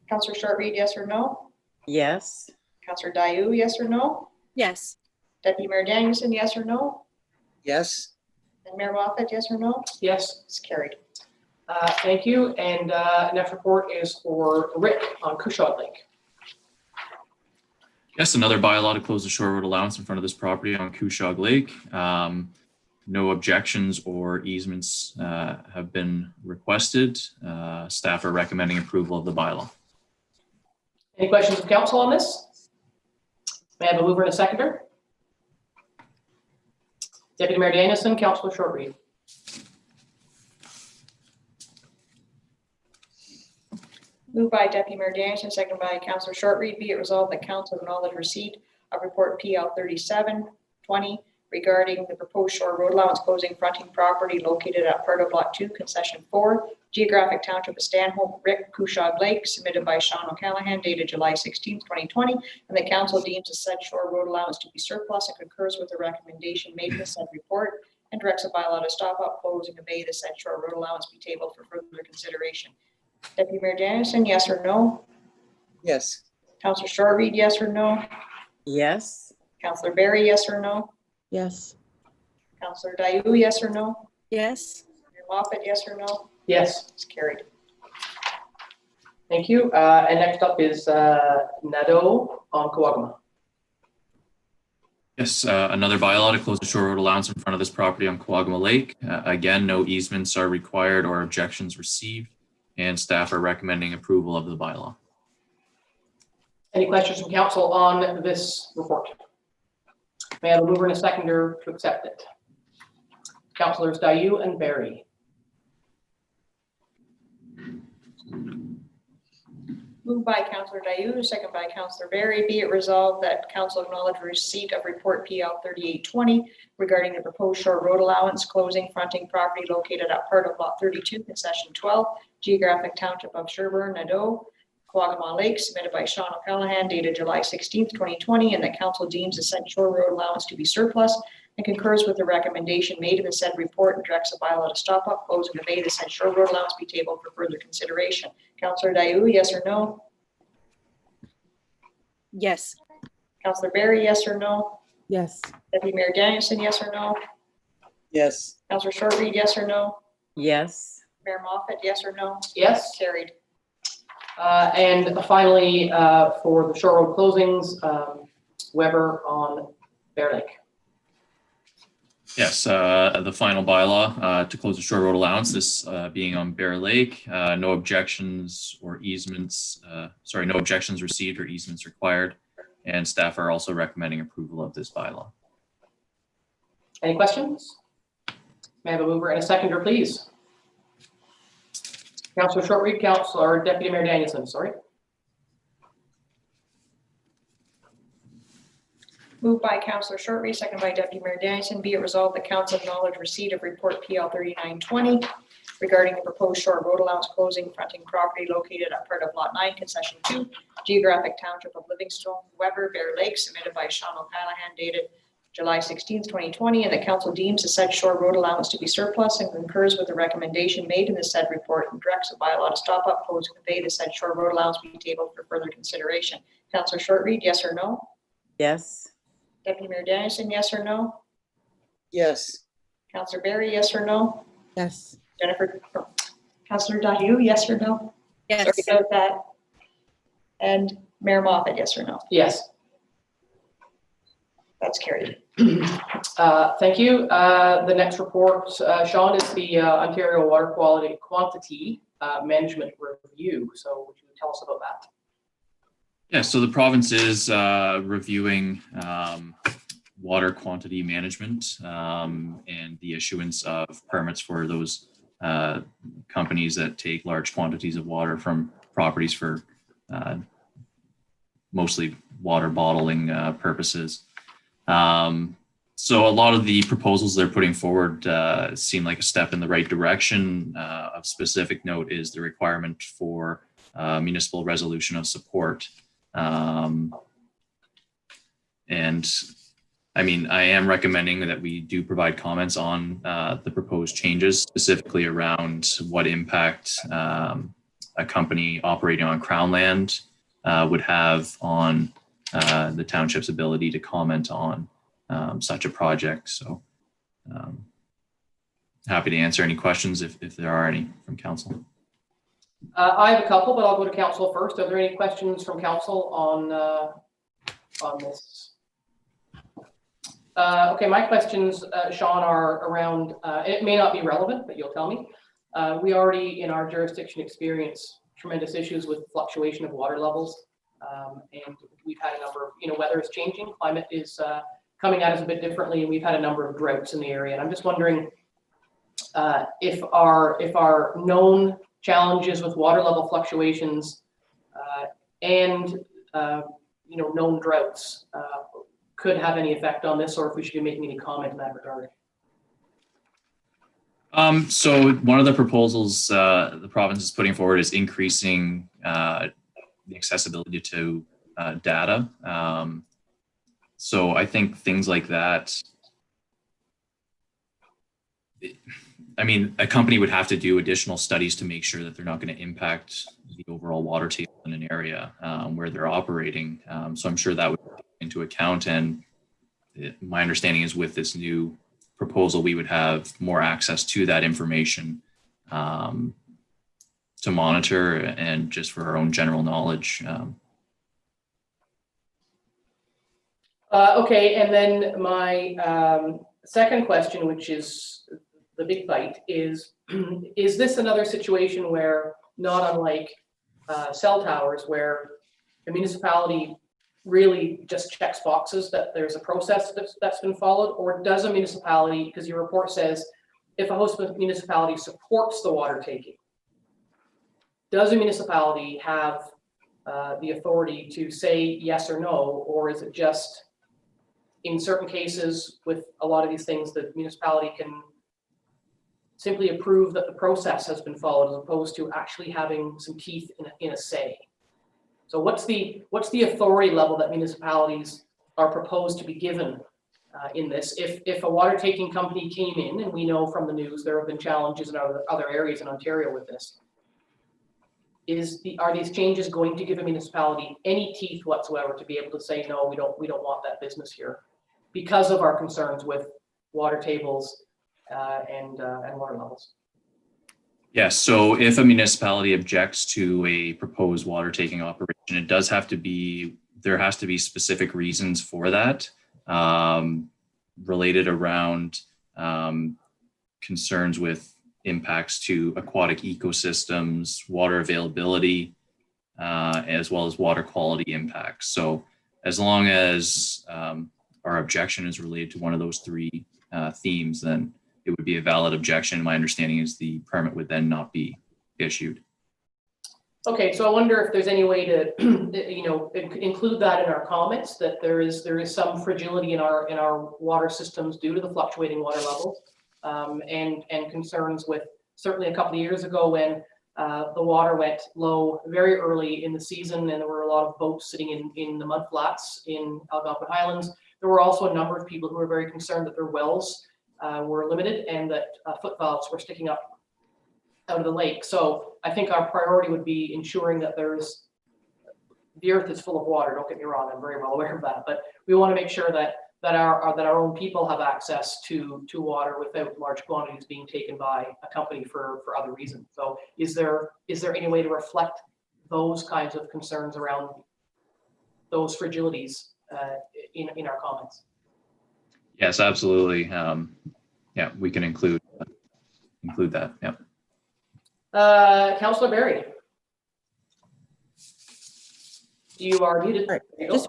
Councillor Shortreed, yes or no? Yes. Councillor Dayu, yes or no? Yes. Deputy Mayor Danielson, yes or no? Yes. And Mayor Moffat, yes or no? Yes. It's carried. Thank you. And next report is for Rick on Cushog Lake. Yes, another bylaw to close the shore road allowance in front of this property on Cushog Lake. No objections or easements have been requested. Staff are recommending approval of the bylaw. Any questions of council on this? May I have a mover and a seconder? Deputy Mayor Danielson, Councillor Shortreed. Moved by Deputy Mayor Danielson, seconded by Councillor Shortreed. Be it resolved that council acknowledge receipt of report PL 3720 regarding the proposed shore road allowance closing fronting property located at part of Lot 2, Concession 4, Geographic Township of Stanhope, Rick, Cushog Lake, submitted by Sean O'Callahan, dated July 16, 2020, and the council deems the said shore road allowance to be surplus and concurs with the recommendation made in the said report, and directs a bylaw to stop up, close, and convey the said shore road allowance be tabled for further consideration. Deputy Mayor Danielson, yes or no? Yes. Councillor Shortreed, yes or no? Yes. Councillor Berry, yes or no? Yes. Councillor Dayu, yes or no? Yes. Mayor Moffat, yes or no? Yes. It's carried. Thank you. And next up is Nadeau on Coagama. Yes, another bylaw to close the shore road allowance in front of this property on Coagama Lake. Again, no easements are required or objections received, and staff are recommending approval of the bylaw. Any questions from council on this report? May I have a mover and a seconder to accept it? Councillors Dayu and Berry. Moved by Councillor Dayu, second by Councillor Berry. Be it resolved that council acknowledge receipt of report PL 3820 regarding the proposed short road allowance closing fronting property located at part of lot 32, concession 12, geographic township of Sherburne, Nadeau, Quagga Lake, submitted by Sean O'Callahan, dated July 16th, 2020, and that council deems the said short road allowance to be surplus and concurs with the recommendation made in the said report and directs the bylaw to stop up, close, and obey the said short road allowance be tabled for further consideration. Councillor Dayu, yes or no? Yes. Councillor Berry, yes or no? Yes. Deputy Mayor Danielson, yes or no? Yes. Councillor Shortreed, yes or no? Yes. Mayor Moffat, yes or no? Yes. Carried. And finally, for the short road closings, Weber on Bear Lake. Yes, the final bylaw to close the short road allowance, this being on Bear Lake, no objections or easements, no objections received or easements required. And staff are also recommending approval of this bylaw. Any questions? May I have a mover and a seconder, please? Councillor Shortreed, Councillor Deputy Mayor Danielson, sorry. Moved by Councillor Shortreed, second by Deputy Mayor Danielson. Be it resolved that council acknowledge receipt of report PL 3920 regarding the proposed short road allowance closing fronting property located at part of lot 9, concession 2, geographic township of Livingstone, Weber, Bear Lake, submitted by Sean O'Callahan, dated July 16th, 2020, and the council deems the said short road allowance to be surplus and concurs with the recommendation made in the said report and directs the bylaw to stop up, close, and convey the said short road allowance be tabled for further consideration. Councillor Shortreed, yes or no? Yes. Deputy Mayor Danielson, yes or no? Yes. Councillor Berry, yes or no? Yes. Jennifer, Councillor Dahu, yes or no? Yes. Sorry about that. And Mayor Moffat, yes or no? Yes. That's carried. Thank you. The next report, Sean, is the Ontario Water Quality Quantity Management Review. So would you tell us about that? Yeah, so the province is reviewing water quantity management and the issuance of permits for those companies that take large quantities of water from properties for mostly water bottling purposes. So a lot of the proposals they're putting forward seem like a step in the right direction. Of specific note is the requirement for municipal resolution of support. And I mean, I am recommending that we do provide comments on the proposed changes, specifically around what impact a company operating on Crown land would have on the township's ability to comment on such a project. So happy to answer any questions if there are any from council. I have a couple, but I'll go to council first. Are there any questions from council on this? Okay, my questions, Sean, are around, it may not be relevant, but you'll tell me. We already, in our jurisdiction, experience tremendous issues with fluctuation of water levels. And we've had a number of, weather is changing, climate is coming at us a bit differently, and we've had a number of droughts in the area. And I'm just wondering if our known challenges with water level fluctuations and known droughts could have any effect on this, or if we should be making any comment in that regard. So one of the proposals the province is putting forward is increasing the accessibility to data. So I think things like that, I mean, a company would have to do additional studies to make sure that they're not going to impact the overall water table in an area where they're operating. So I'm sure that would take into account. And my understanding is with this new proposal, we would have more access to that information to monitor and just for our own general knowledge. Okay, and then my second question, which is the big bite, is this another situation where, not unlike cell towers, where the municipality really just checks boxes that there's a process that's been followed, or does a municipality, because your report says if a host municipality supports the water taking, does a municipality have the authority to say yes or no, or is it just in certain cases with a lot of these things, the municipality can simply approve that the process has been followed as opposed to actually having some teeth in a say? So what's the authority level that municipalities are proposed to be given in this? If a water taking company came in, and we know from the news there have been challenges in other areas in Ontario with this, are these changes going to give a municipality any teeth whatsoever to be able to say, no, we don't want that business here because of our concerns with water tables and water levels? Yes, so if a municipality objects to a proposed water taking operation, there has to be specific reasons for that, related around concerns with impacts to aquatic ecosystems, water availability, as well as water quality impacts. So as long as our objection is related to one of those three themes, then it would be a valid objection. My understanding is the permit would then not be issued. Okay, so I wonder if there's any way to, include that in our comments, that there is some fragility in our water systems due to the fluctuating water levels, and concerns with, certainly a couple of years ago when the water went low very early in the season, and there were a lot of boats sitting in the mud flats in Algonquin Highlands. There were also a number of people who were very concerned that their wells were limited and that foot valves were sticking up out of the lake. So I think our priority would be ensuring that the earth is full of water. Don't get me wrong, I'm very well aware of that, but we want to make sure that our own people have access to water without large quantities being taken by a company for other reasons. So is there any way to reflect those kinds of concerns around those fragilities in our comments? Yes, absolutely. Yeah, we can include that. Yeah. Councillor Barry, you are muted. Right. There you go. Just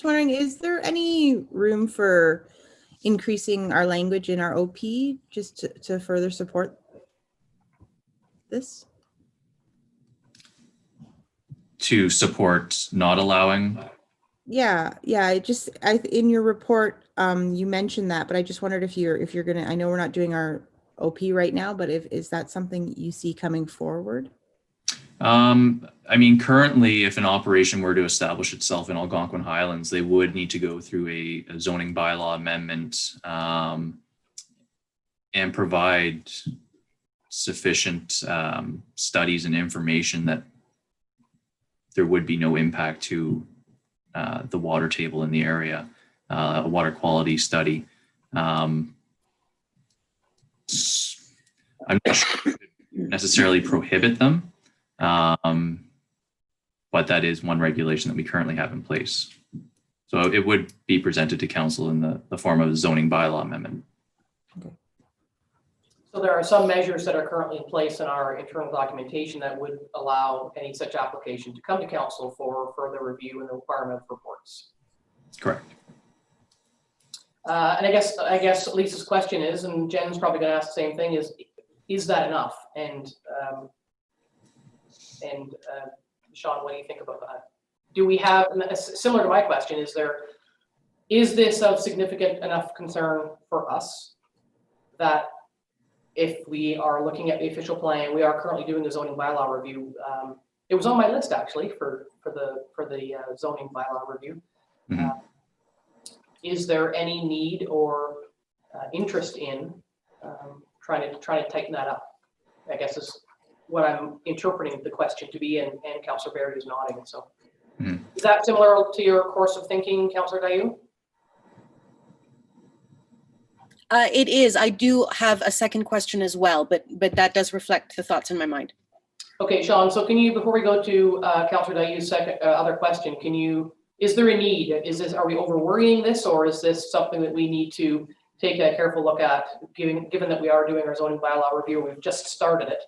wondering, is there any room for increasing our language in our OP just to further support this? To support not allowing? Yeah. In your report, you mentioned that, but I just wondered if you're gonna, I know we're not doing our OP right now, but is that something you see coming forward? I mean, currently, if an operation were to establish itself in Algonquin Highlands, they would need to go through a zoning bylaw amendment and provide sufficient studies and information that there would be no impact to the water table in the area, a water quality study. I'm not sure if it would necessarily prohibit them, but that is one regulation that we currently have in place. So it would be presented to council in the form of a zoning bylaw amendment. Okay. So there are some measures that are currently in place in our internal documentation that would allow any such application to come to council for further review and the requirement of reports. Correct. And I guess Lisa's question is, and Jen's probably going to ask the same thing: is that enough? And Sean, what do you think about that? Do we have, similar to my question, is this of significant enough concern for us that if we are looking at the official plan, we are currently doing the zoning bylaw review. It was on my list actually for the zoning bylaw review. Mm-hmm. Is there any need or interest in trying to tighten that up? I guess is what I'm interpreting the question to be, and Councillor Barry is nodding. So is that similar to your course of thinking, Councillor Dayu? It is. I do have a second question as well, but that does reflect the thoughts in my mind. Okay, Sean, so can you, before we go to Councillor Dayu's second other question, is there a need? Are we over worrying this, or is this something that we need to take a careful look at, given that we are doing our zoning bylaw review? We've just started it,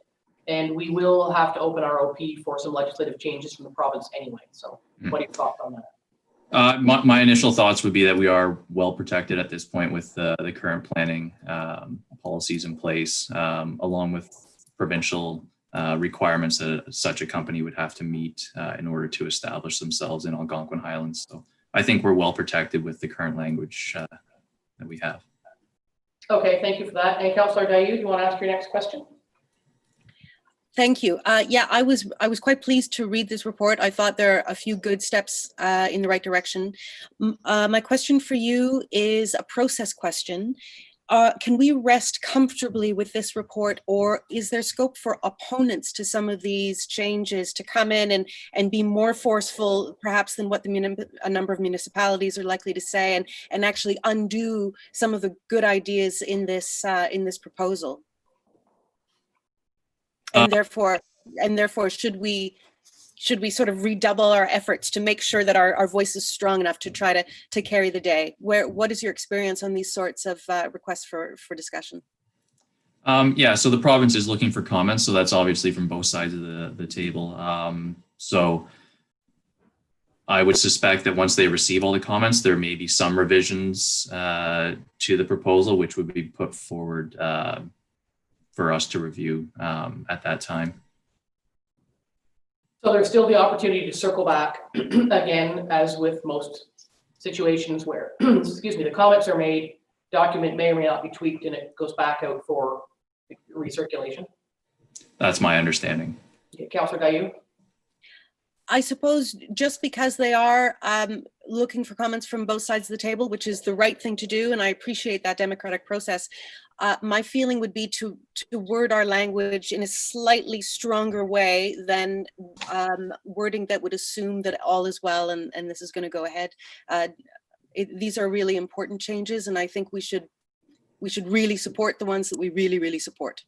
and we will have to open our OP for some legislative changes from the province anyway. So what are your thoughts on that? My initial thoughts would be that we are well protected at this point with the current planning policies in place, along with provincial requirements that such a company would have to meet in order to establish themselves in Algonquin Highlands. So I think we're well protected with the current language that we have. Okay, thank you for that. And Councillor Dayu, do you want to ask your next question? Thank you. Yeah, I was quite pleased to read this report. I thought there are a few good steps in the right direction. My question for you is a process question. Can we rest comfortably with this report, or is there scope for opponents to some of these changes to come in and be more forceful, perhaps, than what a number of municipalities are likely to say, and actually undo some of the good ideas in this proposal? And therefore, should we sort of redouble our efforts to make sure that our voice is strong enough to try to carry the day? What is your experience on these sorts of requests for discussion? Yeah, so the province is looking for comments, so that's obviously from both sides of the table. So I would suspect that once they receive all the comments, there may be some revisions to the proposal, which would be put forward for us to review at that time. So there's still the opportunity to circle back again, as with most situations where, excuse me, the comments are made, document may or may not be tweaked, and it goes back out for recirculation. That's my understanding. Okay, Councillor Dayu. I suppose just because they are looking for comments from both sides of the table, which is the right thing to do, and I appreciate that democratic process, my feeling would be to word our language in a slightly stronger way than wording that would assume that all is well and this is going to go ahead. These are really important changes, and I think we should really support the ones that we really, really support,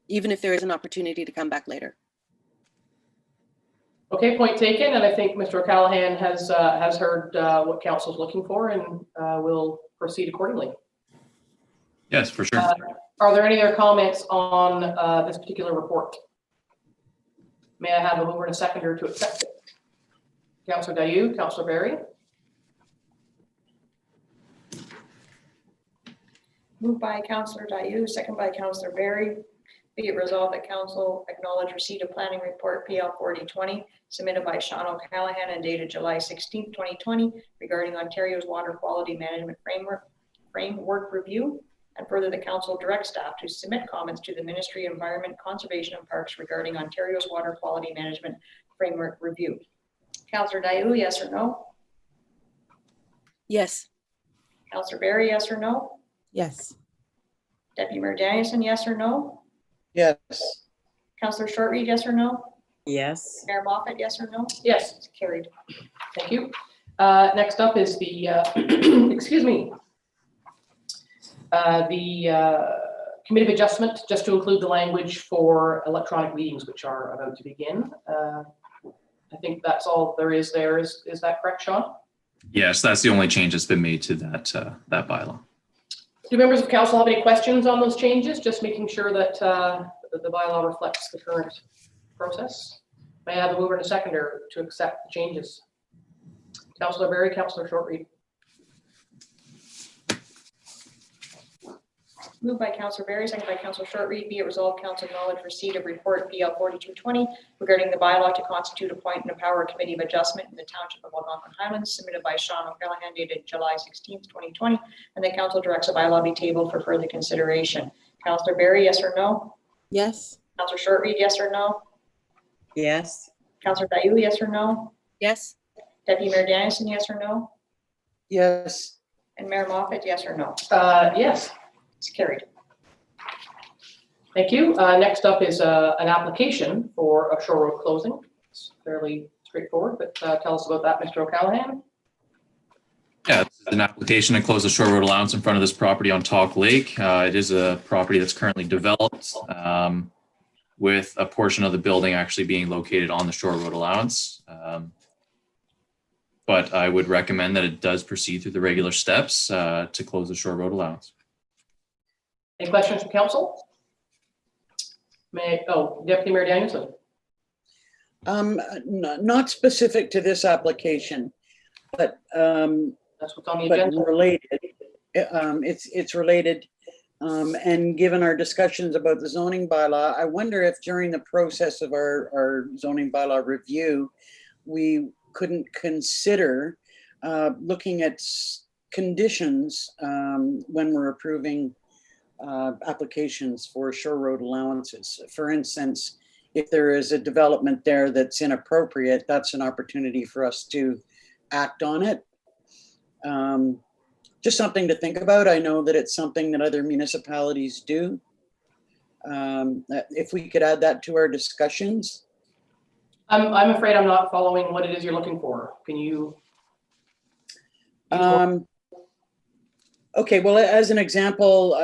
even if there is an opportunity to come back later. Okay, point taken, and I think Mr. O'Callaghan has heard what council is looking for, and will proceed accordingly. Yes, for sure. Are there any other comments on this particular report? May I have a mover and a seconder to accept it? Councillor Dayu, Councillor Berry. Moved by Councillor Dayu, second by Councillor Berry. Be it resolved that council acknowledge receipt of planning report PL 4020 submitted by Sean O'Callaghan and dated July 16, 2020 regarding Ontario's water quality management framework review, and further the council directs staff to submit comments to the Ministry of Environment, Conservation and Parks regarding Ontario's water quality management framework review. Councillor Dayu, yes or no? Yes. Councillor Berry, yes or no? Yes. Deputy Mayor Danielson, yes or no? Yes. Councillor Shortreed, yes or no? Yes. Mayor Moffat, yes or no? Yes. It's carried. Thank you. Next up is the, excuse me, the committee of adjustment, just to include the language for electronic meetings, which are about to begin. I think that's all there is there. Is that correct, Sean? Yes, that's the only change that's been made to that bylaw. Do members of council have any questions on those changes? Just making sure that the bylaw reflects the current process. May I have a mover and a seconder to accept the changes? Councillor Berry, Councillor Shortreed. Moved by Councillor Berry, second by Councillor Shortreed. Be it resolved, council acknowledge receipt of report PL 4220 regarding the bylaw to constitute, appoint, and empower a committee of adjustment in the Township of Algonquin Highlands, submitted by Sean O'Callaghan, dated July 16, 2020, and the council directs a bylaw be tabled for further consideration. Councillor Berry, yes or no? Yes. Councillor Shortreed, yes or no? Yes. Councillor Dayu, yes or no? Yes. Deputy Mayor Danielson, yes or no? Yes. And Mayor Moffat, yes or no? Yes. It's carried. Thank you. Next up is an application for a shore road closing. It's fairly straightforward, but tell us about that, Mr. O'Callaghan. Yeah, this is an application to close the shore road allowance in front of this property on Talk Lake. It is a property that's currently developed with a portion of the building actually being located on the shore road allowance. But I would recommend that it does proceed through the regular steps to close the shore road allowance. Any questions from council? Deputy Mayor Danielson. Not specific to this application, but that's what's on the agenda. related. It's related And given our discussions about the zoning bylaw, I wonder if during the process of our zoning bylaw review, we couldn't consider looking at conditions when we're approving applications for shore road allowances. For instance, if there is a development there that's inappropriate, that's an opportunity for us to act on it. Just something to think about. I know that it's something that other municipalities do. If we could add that to our discussions. I'm afraid I'm not following what it is you're looking for. Can you? Okay, well, as an example,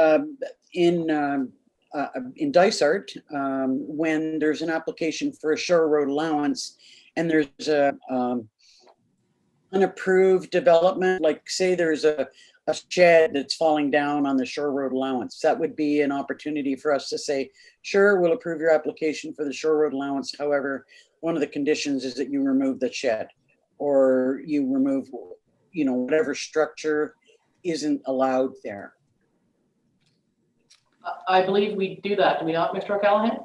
in Dysart, when there's an application for a shore road allowance and there's a unapproved development, like say there's a shed that's falling down on the shore road allowance, that would be an opportunity for us to say, sure, we'll approve your application for the shore road allowance. However, one of the conditions is that you remove the shed or you remove, whatever structure isn't allowed there. I believe we do that, do we not, Mr. O'Callaghan?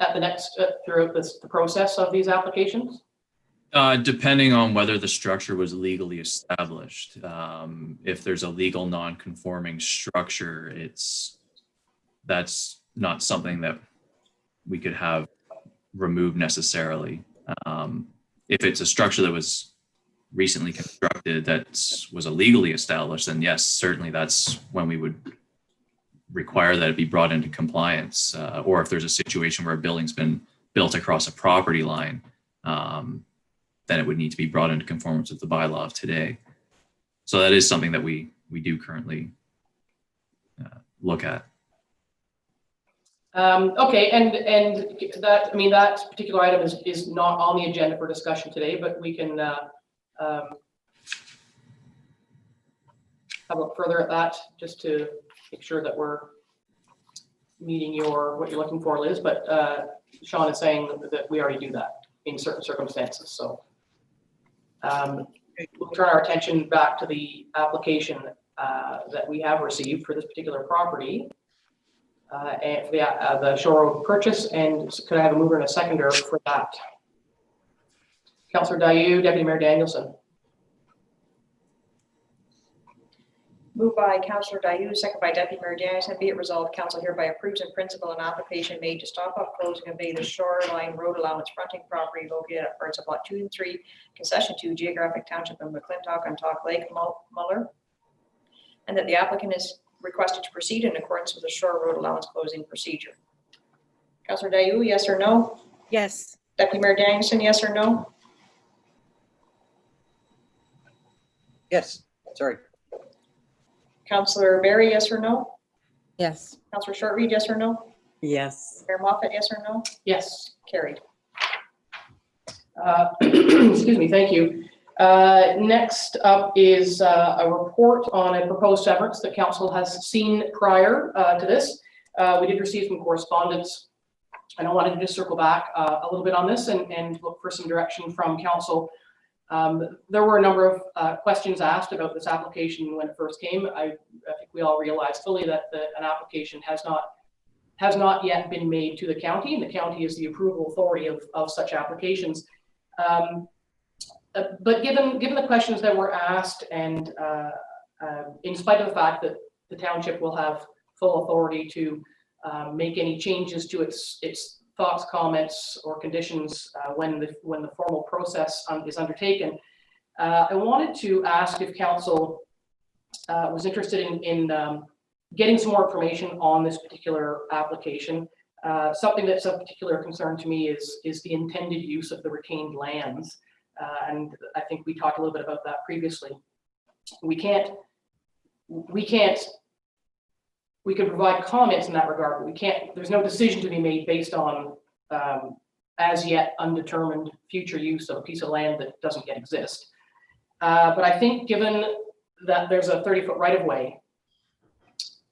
At the next, throughout the process of these applications? Depending on whether the structure was legally established. If there's a legal non-conforming structure, that's not something that we could have removed necessarily. If it's a structure that was recently constructed that was illegally established, then yes, certainly that's when we would require that it be brought into compliance. Or if there's a situation where a building's been built across a property line, then it would need to be brought into conformance with the bylaw of today. So that is something that we do currently look at. Okay, and that, that particular item is not on the agenda for discussion today, but we can have a look further at that just to make sure that we're meeting what you're looking for, Liz. But Sean is saying that we already do that in certain circumstances. So we'll turn our attention back to the application that we have received for this particular property and for the shore road purchase. And could I have a mover and a seconder for that? Councillor Dayu, Deputy Mayor Danielson. Moved by Councillor Dayu, second by Deputy Mayor Danielson. Be it resolved, Council hereby approves in principle an application made to stop up closing of the shoreline road allowance fronting property located at parts of Lot 2 and 3, Concession 2, Geographic Township of McClintock on Talk Lake, Muller, and that the applicant is requested to proceed in accordance with the shore road allowance closing procedure. Councillor Dayu, yes or no? Yes. Deputy Mayor Danielson, yes or no? Yes, sorry. Councillor Berry, yes or no? Yes. Councillor Shortreed, yes or no? Yes. Mayor Moffat, yes or no? Yes. Carried. Excuse me, thank you. Next up is a report on a proposed severance that council has seen prior to this. We did receive some correspondence, and I wanted to just circle back a little bit on this and look for some direction from council. There were a number of questions asked about this application when it first came. I think we all realize fully that an application has not yet been made to the county, and the county is the approval authority of such applications. But given the questions that were asked, and in spite of the fact that the township will have full authority to make any changes to its thoughts, comments, or conditions when the formal process is undertaken, I wanted to ask if council was interested in getting some more information on this particular application. Something that's of particular concern to me is the intended use of the retained lands. And I think we talked a little bit about that previously. We can provide comments in that regard, but there's no decision to be made based on as yet undetermined future use of a piece of land that doesn't yet exist. But I think given that there's a 30-foot right-of-way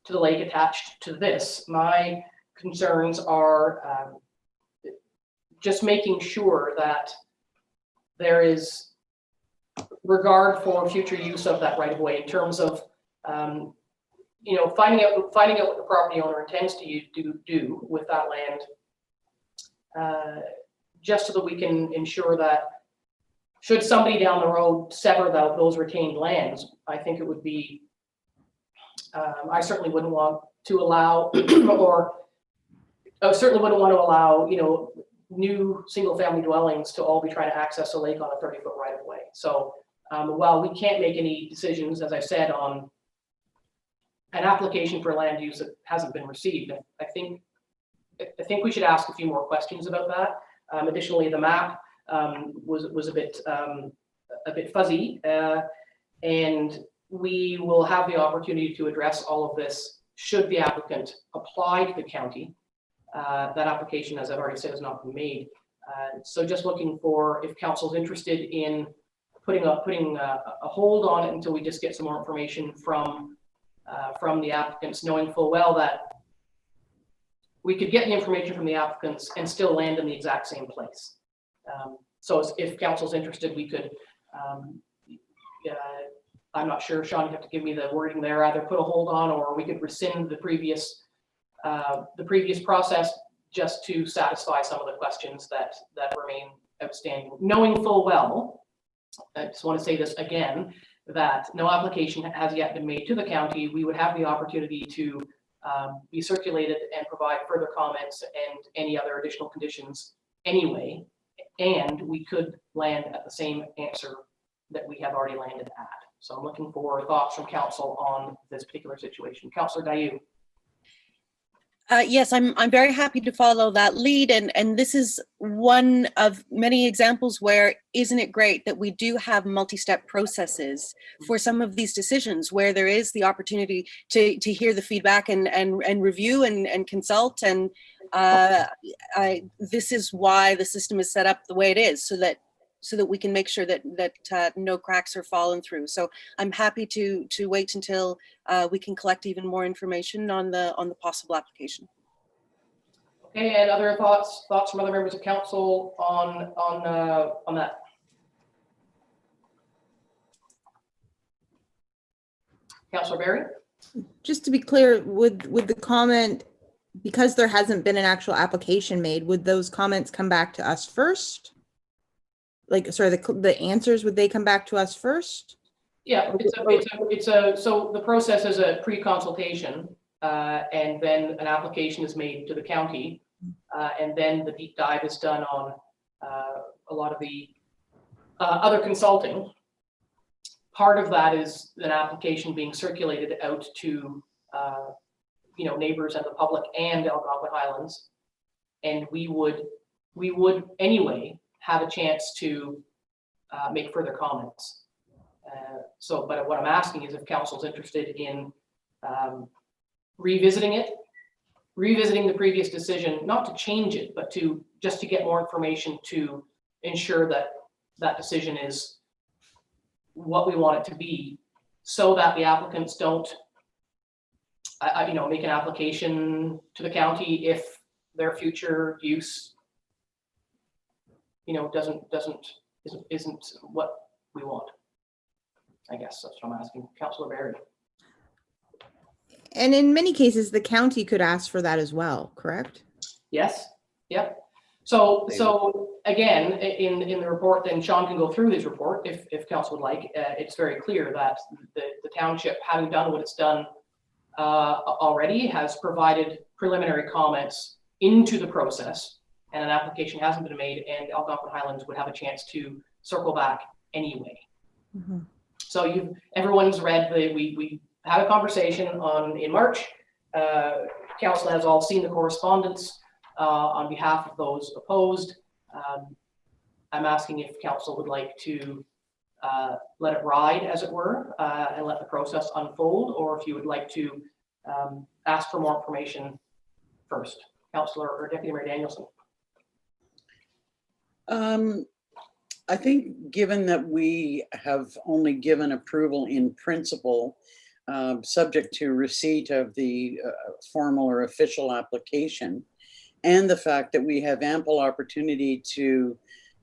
to the lake attached to this, my concerns are just making sure that there is regard for future use of that right-of-way in terms of finding out what the property owner intends to do with that land, just so that we can ensure that should somebody down the road sever those retained lands, I think it would be, I certainly wouldn't want to allow, or I certainly wouldn't want to allow, new single-family dwellings to all be trying to access a lake on a 30-foot right-of-way. So while we can't make any decisions, as I said, on an application for land use that hasn't been received, I think we should ask a few more questions about that. Additionally, the map was a bit fuzzy, and we will have the opportunity to address all of this should the applicant apply to the county. That application, as I've already said, has not been made. So just looking for if council's interested in putting a hold on it until we just get some more information from the applicants, knowing full well that we could get the information from the applicants and still land in the exact same place. So if council's interested, we could, I'm not sure, Sean, you have to give me the wording there, either put a hold on, or we could rescind the previous process just to satisfy some of the questions that remain outstanding, knowing full well, I just want to say this again, that no application has yet been made to the county. We would have the opportunity to be circulated and provide further comments and any other additional conditions anyway, and we could land at the same answer that we have already landed at. So I'm looking for thoughts from council on this particular situation. Councillor Dayu. Yes, I'm very happy to follow that lead, and this is one of many examples where isn't it great that we do have multi-step processes for some of these decisions where there is the opportunity to hear the feedback and review and consult, and this is why the system is set up the way it is, so that we can make sure that no cracks are fallen through. So I'm happy to wait until we can collect even more information on the possible application. Okay, and other thoughts from other members of council on that? Councillor Berry? Just to be clear, would the comment, because there hasn't been an actual application made, would those comments come back to us first? Like, sorry, the answers, would they come back to us first? Yeah, so the process is a pre-consultation, and then an application is made to the county, and then the deep dive is done on a lot of the other consulting. Part of that is an application being circulated out to neighbors and the public and Algonquin Highlands, and we would anyway have a chance to make further comments. But what I'm asking is if council's interested in revisiting the previous decision, not to change it, but just to get more information to ensure that that decision is what we want it to be, so that the applicants don't make an application to the county if their future use isn't what we want. I guess that's what I'm asking. Councillor Berry. And in many cases, the county could ask for that as well, correct? Yes. Yep. So again, in the report, then Sean can go through his report if council would like. It's very clear that the township, having done what it's done already, has provided preliminary comments into the process, and an application hasn't been made, and Algonquin Highlands would have a chance to circle back anyway. Mm-hmm. So everyone's read we had a conversation in March. Council has all seen the correspondence on behalf of those opposed. I'm asking if council would like to let it ride, as it were, and let the process unfold, or if you would like to ask for more information first. Councillor or Deputy Mayor Danielson. I think given that we have only given approval in principle, subject to receipt of the formal or official application, and the fact that we have ample opportunity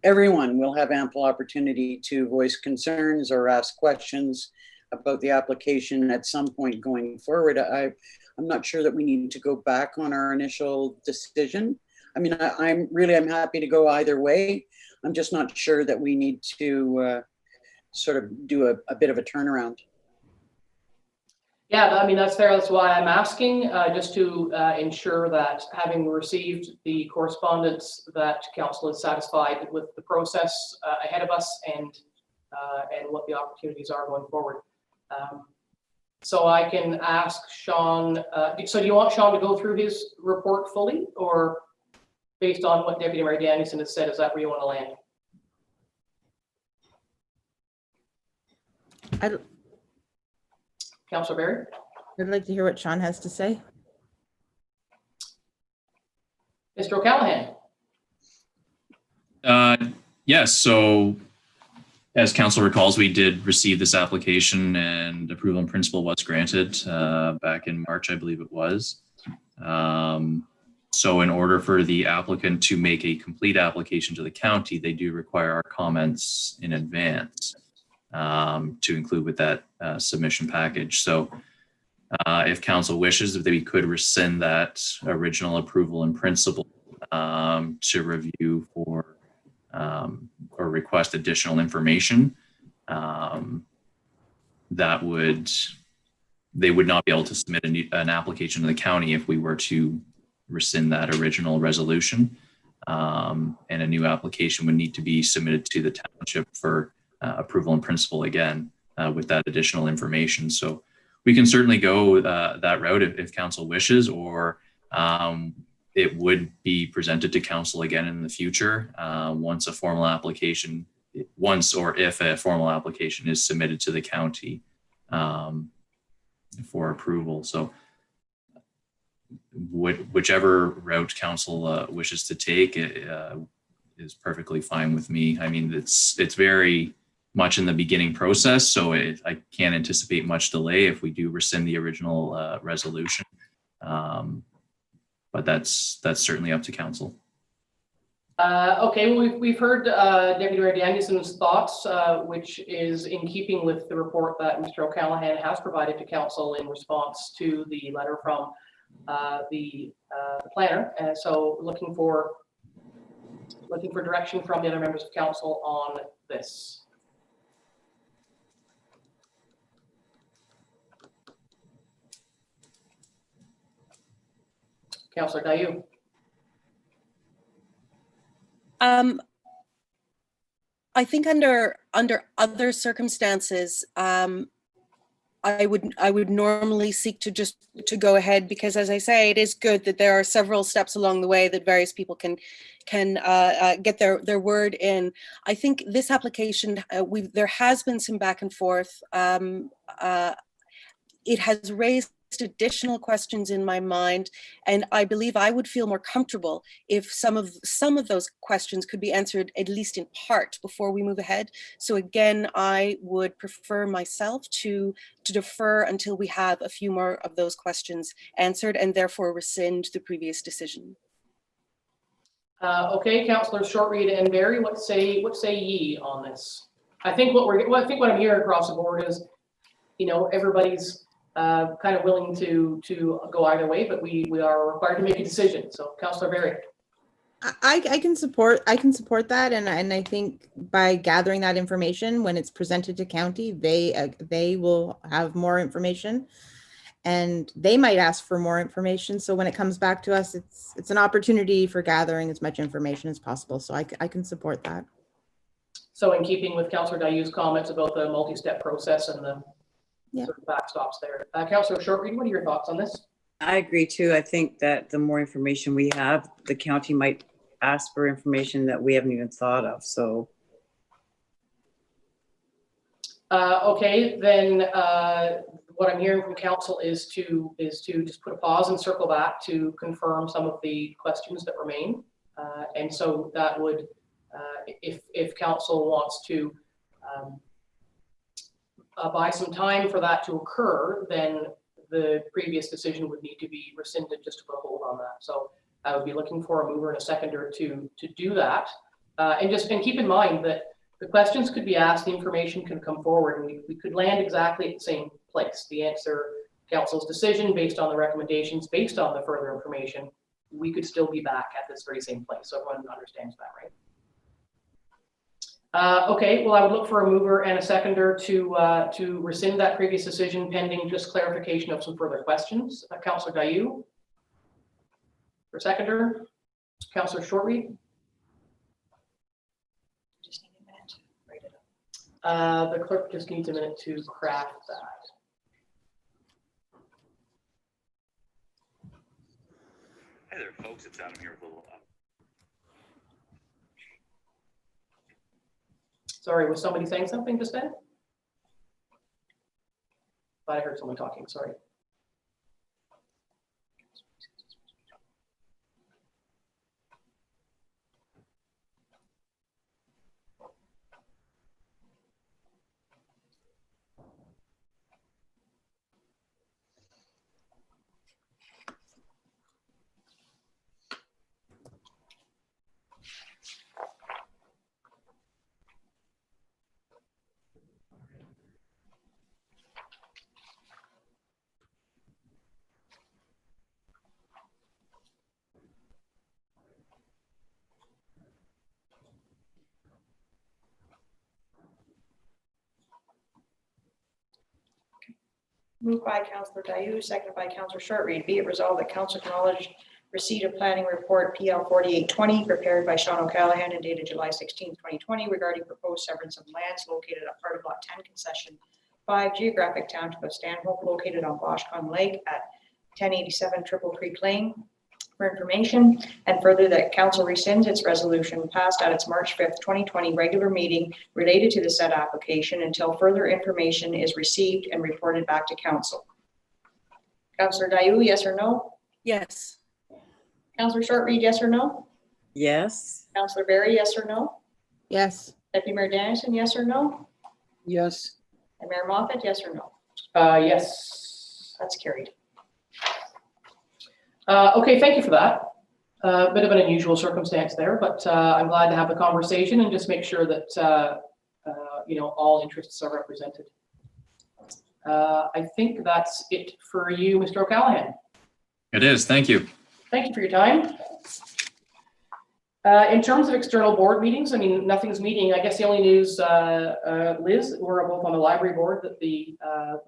everyone will have ample opportunity to voice concerns or ask questions about the application at some point going forward. I'm not sure that we need to go back on our initial decision. I mean, I'm happy to go either way. I'm just not sure that we need to sort of do a bit of a turnaround. Yeah, I mean, that's fair. That's why I'm asking, just to ensure that having received the correspondence, that council is satisfied with the process ahead of us and what the opportunities are going forward. So I can ask Sean, so do you want Sean to go through his report fully, or based on what Deputy Mayor Danielson has said, is that where you want to land? Councillor Barry? I'd like to hear what Sean has to say. Mr. O'Callaghan? Yes, so as council recalls, we did receive this application and approval in principle was granted back in March, I believe it was. So in order for the applicant to make a complete application to the county, they do require our comments in advance to include with that submission package. So if council wishes, if they could rescind that original approval in principle to review for or request additional information, they would not be able to submit an application to the county if we were to rescind that original resolution, and a new application would need to be submitted to the township for approval in principle again with that additional information. So we can certainly go that route if council wishes, or it would be presented to council again in the future once a formal application, or if a formal application is submitted to the county for approval. So whichever route council wishes to take is perfectly fine with me. I mean, it's very much in the beginning process, so I can't anticipate much delay if we do rescind the original resolution. But that's certainly up to council. Okay, well, we've heard Deputy Mayor Danielson's thoughts, which is in keeping with the report that Mr. O'Callaghan has provided to council in response to the letter from the planner. And so looking for direction from the other members of council on this. Councillor Dayu. I think under other circumstances, I would normally seek to go ahead, because, as I say, it is good that there are several steps along the way that various people can get their word in. I think this application, there has been some back and forth. It has raised additional questions in my mind, and I believe I would feel more comfortable if some of those questions could be answered, at least in part, before we move ahead. So again, I would prefer myself to defer until we have a few more of those questions answered, and therefore rescind the previous decision. Okay, Councillor Shortreed and Barry, what say ye on this? I think what I'm hearing across the board is, everybody's kind of willing to go either way, but we are required to make a decision. So, Councillor Barry. I can support that, and I think by gathering that information, when it's presented to county, they will have more information, and they might ask for more information. So when it comes back to us, it's an opportunity for gathering as much information as possible. So I can support that. So in keeping with Councillor Dayu's comments about the multi-step process and the sort of backstops there, Councillor Shortreed, what are your thoughts on this? I agree too. I think that the more information we have, the county might ask for information that we haven't even thought of. So. Okay, then what I'm hearing from council is to just put a pause and circle back to confirm some of the questions that remain. And so that would, if council wants to buy some time for that to occur, then the previous decision would need to be rescinded just to put a hold on that. So I would be looking for a mover and a seconder to do that. And keep in mind that The questions could be asked, the information can come forward, and we could land exactly at the same place. The answer, council's decision based on the recommendations, based on the further information, we could still be back at this very same place. So everyone understands that, right? Okay, well, I would look for a mover and a seconder to rescind that previous decision pending just clarification of some further questions. Councillor Dayu. For seconder, Councillor Shortreed. Just need a minute to write it up. The clerk just needs a minute to craft that. Hi there, folks. It's Adam here with a little. Sorry, was somebody saying something just then? Thought I heard someone talking, sorry. Moved by Councillor Dayu, seconded by Councillor Shortreed. Be it resolved that council acknowledge receipt of planning report PL 4820 prepared by Sean O'Callaghan and dated July 16, 2020 regarding proposed severance of lands located at part of Lot 10 Concession 5 Geographic Township of Stanhope located on Boschcon Lake at 1087 Triple Creek Lane for information, and further that council rescinds its resolution passed at its March 5th, 2020 regular meeting related to the said application until further information is received and reported back to council. Councillor Dayu, yes or no? Yes. Councillor Shortreed, yes or no? Yes. Councillor Berry, yes or no? Yes. Deputy Mayor Dennison, yes or no? Yes. And Mayor Moffat, yes or no? Yes. That's carried. Okay, thank you for that. A bit of an unusual circumstance there, but I'm glad to have the conversation and just make sure that you know, all interests are represented. I think that's it for you, Mr. O'Callaghan. It is. Thank you. Thank you for your time. In terms of external board meetings, I mean, nothing's meeting. I guess the only news, Liz, we're both on the library board, that the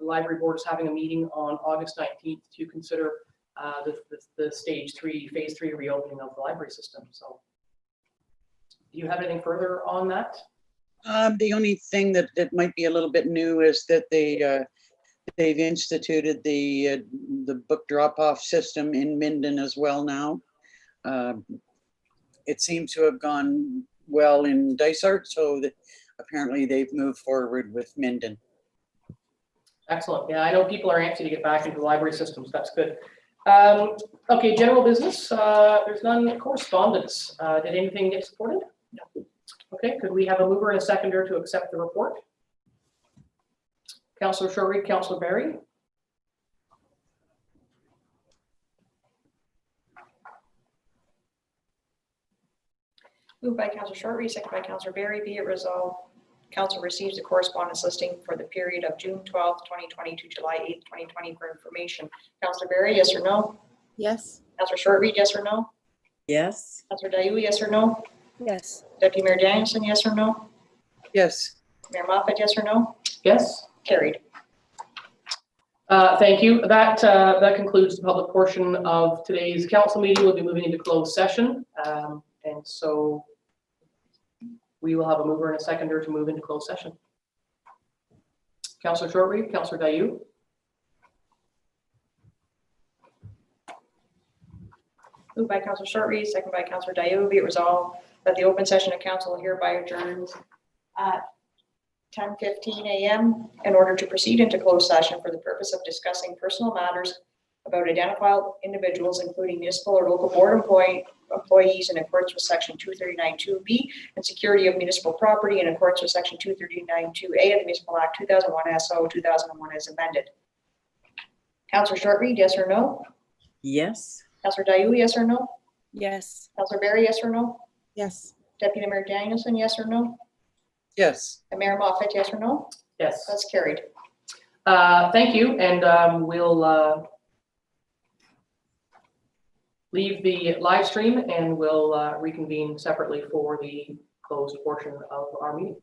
library board is having a meeting on August 19th to consider the phase 3 reopening of the library system. So do you have anything further on that? The only thing that might be a little bit new is that they've instituted the book drop-off system in Minden as well now. It seems to have gone well in Dysart, so that apparently they've moved forward with Minden. Excellent. Yeah, I know people are anxious to get back into the library systems. That's good. Okay, general business. There's none. Correspondence. Did anything get supported? No. Okay, could we have a mover and a seconder to accept the report? Councillor Shortreed, Councillor Berry. Moved by Councillor Shortreed, seconded by Councillor Berry. Be it resolved, council receives the correspondence listing for the period of June 12th, 2020 to July 8th, 2020 for information. Councillor Berry, yes or no? Yes. Councillor Shortreed, yes or no? Yes. Councillor Dayu, yes or no? Yes. Deputy Mayor Dennison, yes or no? Yes. Mayor Moffat, yes or no? Yes. Carried. Thank you. That concludes the public portion of today's council meeting. We'll be moving into closed session. And so we will have a mover and a seconder to move into closed session. Councillor Shortreed, Councillor Dayu. Moved by Councillor Shortreed, seconded by Councillor Dayu. Be it resolved that the open session of council hereby adjourns at 10:15 a.m. in order to proceed into closed session for the purpose of discussing personal matters about identifiable individuals, including municipal or local board employees in accordance with section 239(2)B and security of municipal property in accordance with section 239(2)A of the Municipal Act 2001 SO 2001 as amended. Councillor Shortreed, yes or no? Yes. Councillor Dayu, yes or no? Yes. Councillor Berry, yes or no? Yes. Deputy Mayor Dennison, yes or no? Yes. And Mayor Moffat, yes or no? Yes. That's carried. Thank you, and we'll leave the live stream and we'll reconvene separately for the closed portion of our meeting.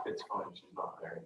It's fine, she's not there.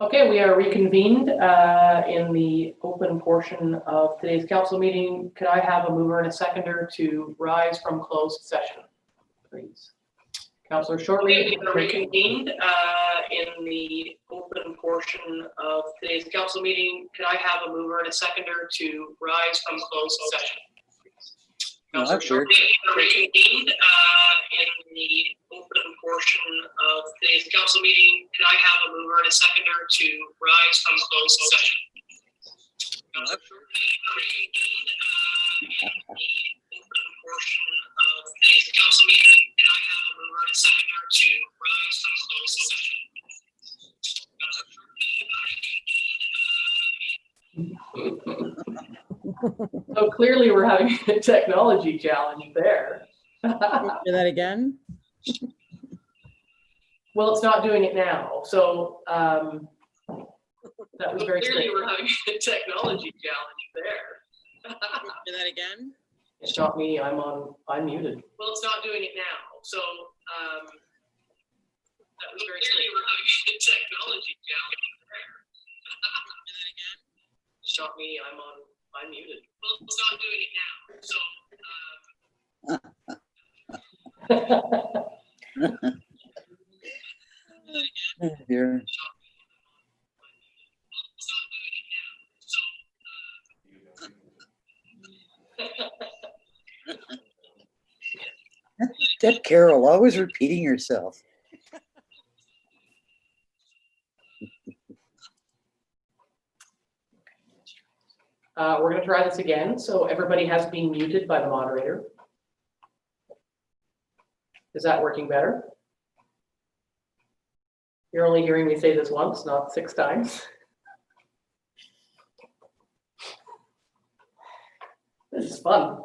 Okay, we are reconvened in the open portion of today's council meeting. Could I have a mover and a seconder to rise from closed session, please? Councillor Shortley. Okay, we are reconvened in the open portion of today's council meeting. Could I have a mover and a seconder to rise from closed session? Councillor Shortley, reconvened in the open portion of today's council meeting. Can I have a mover and a seconder to rise from closed session? Councillor Shortley, reconvened in the open portion of today's council meeting. Can I have a mover and a seconder to So clearly we're having a technology challenge there. Do that again? Well, it's not doing it now, so that was very clearly we're having a technology challenge there. Do that again? It's not me, I'm muted. Well, it's not doing it now, so that was very clearly we're having a technology challenge there. Do that again? It's not me, I'm muted. Well, it's not doing it now, so Oh, dear. That Carol, always repeating yourself. We're going to try this again. So everybody has been muted by the moderator. Is that working better? You're only hearing me say this once, not 6 times. This is fun.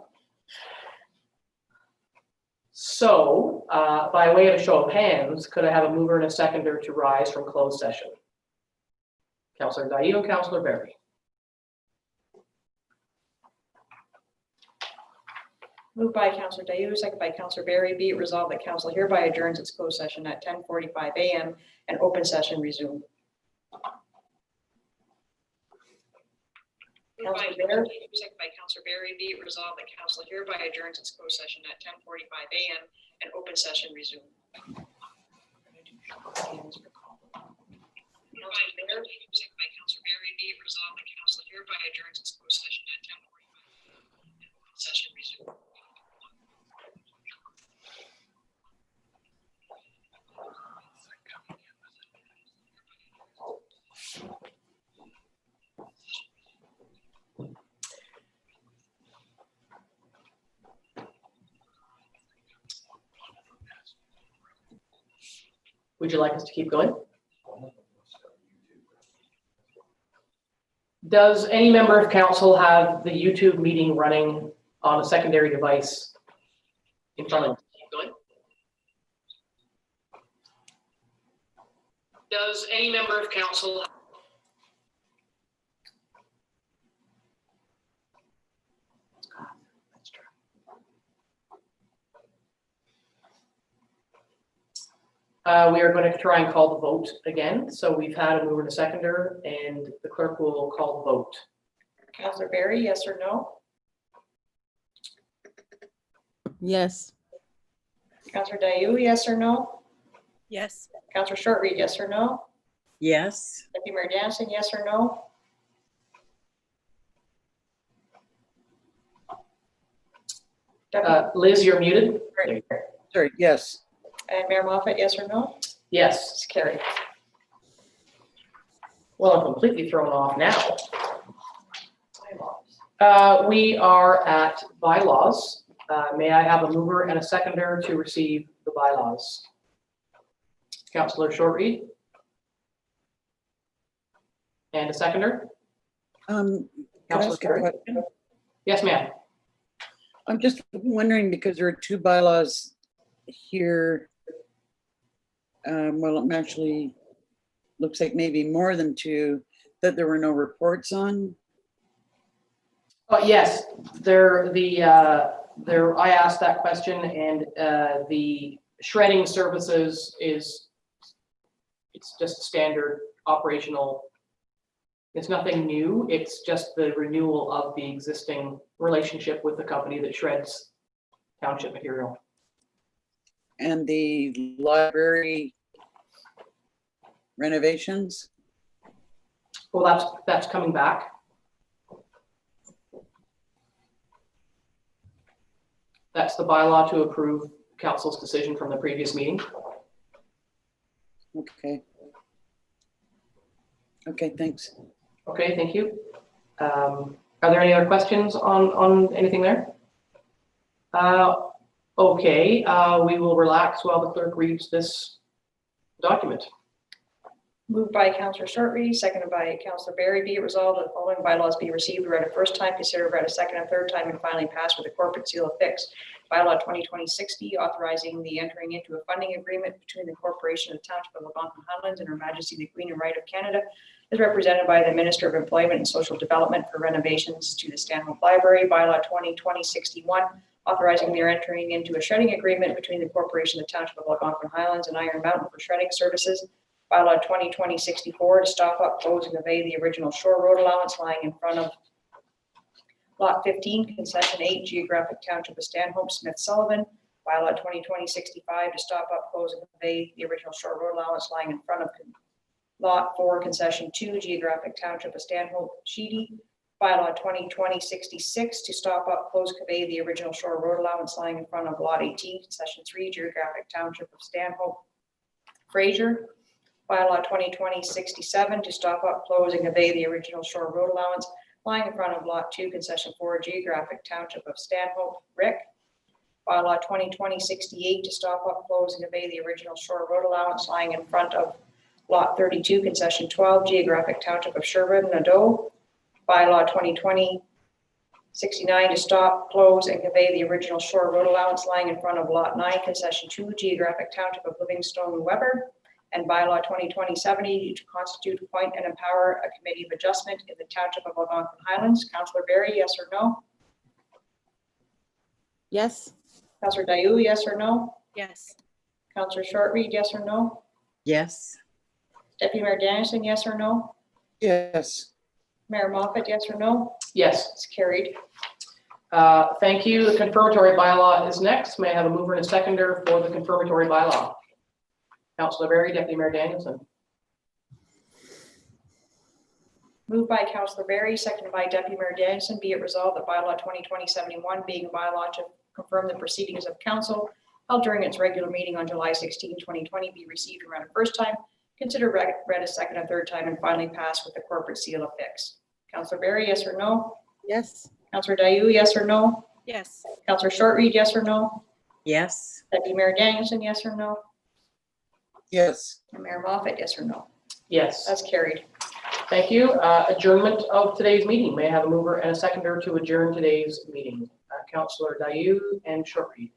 So by way of a show of hands, could I have a mover and a seconder to rise from closed session? Councillor Daillo and Councillor Berry. Moved by Councillor Daillo, second by Councillor Berry. Be it resolved that council hereby adjourns its closed session at 10:45 a.m. and open session resumed. Councillor Berry, second by Councillor Berry. Be it resolved that council hereby adjourns its closed session at 10:45 a.m. and open session resumed. Councillor Berry, second by Councillor Berry. Be it resolved that council hereby adjourns its closed session at 10:45 a.m. and open session resumed. Would you like us to keep going? Does any member of council have the YouTube meeting running on a secondary device in front of them? Keep going. Does any member of council we are going to try and call the vote again. So we've had a mover and a seconder, and the clerk will call the vote. Councillor Berry, yes or no? Yes. Councillor Daillo, yes or no? Yes. Councillor Shortreed, yes or no? Yes. Deputy Mayor Danson, yes or no? Liz, you're muted. Sorry, yes. And Mayor Moffat, yes or no? Yes. It's carried. Well, I'm completely thrown off now. We are at bylaws. May I have a mover and a seconder to receive the bylaws? Councillor Shortreed. And a seconder? Can I Councillor ask a Berry. question? Yes, ma'am. I'm just wondering because there are 2 bylaws here. Well, it actually looks like maybe more than 2 that there were no reports on. Oh, yes, I asked that question, and the shredding services it's just standard operational. It's nothing new. It's just the renewal of the existing relationship with the company that shreds township material. And the library renovations? Well, that's coming back. That's the bylaw to approve council's decision from the previous meeting. Okay. Okay, thanks. Okay, thank you. Are there any other questions on anything there? Okay, we will relax while the clerk reads this document. Moved by Councillor Shortreed, seconded by Councillor Barry. Be it resolved that the following bylaws be received, read a first time, considered, read a second and third time, and finally passed with a corporate seal of fix. Bylaw 2020-60, authorizing the entering into a funding agreement between the Corporation of the Township of Algonquin Highlands and Her Majesty the Queen and Right of Canada, is represented by the Minister of Employment and Social Development for renovations to the Stanhope Library. Bylaw 2020-61, authorizing their entering into a shredding agreement between the Corporation of the Township of Algonquin Highlands and Iron Mountain for shredding services. Bylaw 2020-64, to stop up, close, and convey the original shore road allowance lying in front of Lot 15, Concession 8, Geographic Township of Stanhope, Smith Sullivan. Bylaw 2020-65, to stop up, close, and convey the original shore road allowance lying in front of Lot 4, Concession 2, Geographic Township of Stanhope, Sheedy. Bylaw 2020-66, to stop up, close, convey the original shore road allowance lying in front of Lot 18, Concession 3, Geographic Township of Stanhope, Fraser. Bylaw 2020-67, to stop up, close, and convey the original shore road allowance lying in front of Lot 2, Concession 4, Geographic Township of Stanhope, Rick. Bylaw 2020-68, to stop up, close, and convey the original shore road allowance lying in front of Lot 32, Concession 12, Geographic Township of Sherwood, Nadeau. Bylaw 2020-69, to stop, close, and convey the original shore road allowance lying in front of Lot 9, Concession 2, Geographic Township of Livingstone, Weber. And bylaw 2020-70, to constitute, appoint, and empower a committee of adjustment in the Township of Algonquin Highlands. Councillor Barry, yes or no? Yes. Councillor Dayu, yes or no? Yes. Councillor Shortreed, yes or no? Yes. Deputy Mayor Dennison, yes or no? Yes. Mayor Moffat, yes or no? Yes. It's carried. Thank you. The confirmatory bylaw is next. May I have a mover and a seconder for the confirmatory bylaw? Councillor Barry, Deputy Mayor Danielson. Moved by Councillor Barry, seconded by Deputy Mayor Dennison. Be it resolved that bylaw 2020-71, being a bylaw to confirm the proceedings of council held during its regular meeting on July 16, 2020, be received and read a first time, considered, read a second and third time, and finally passed with the corporate seal of fix. Councillor Barry, yes or no? Yes. Councillor Dayu, yes or no? Yes. Councillor Shortreed, yes or no? Yes. Deputy Mayor Danielson, yes or no? Yes. And Mayor Moffat, yes or no? Yes. That's carried. Thank you. Adjournment of today's meeting. May I have a mover and a seconder to adjourn today's meeting? Councillor Dayu and Shortreed.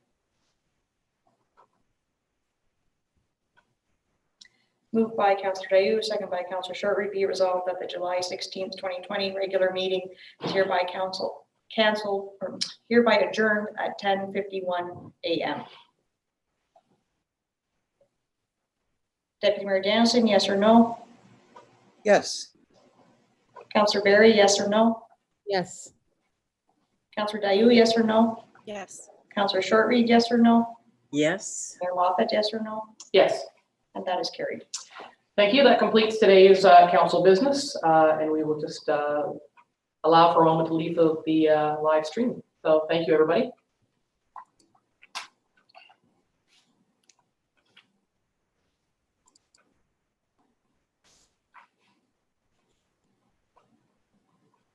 Moved by Councillor Dayu, second by Councillor Shortreed. Be it resolved that the July 16th, 2020 regular meeting is hereby hereby adjourned at 10:51 a.m. Deputy Mayor Dennison, yes or no? Yes. Councillor Barry, yes or no? Yes. Councillor Dayu, yes or no? Yes. Councillor Shortreed, yes or no? Yes. Mayor Moffat, yes or no? Yes. And that is carried. Thank you. That completes today's council business, and we will just allow for a moment to leave the live stream. So thank you, everybody.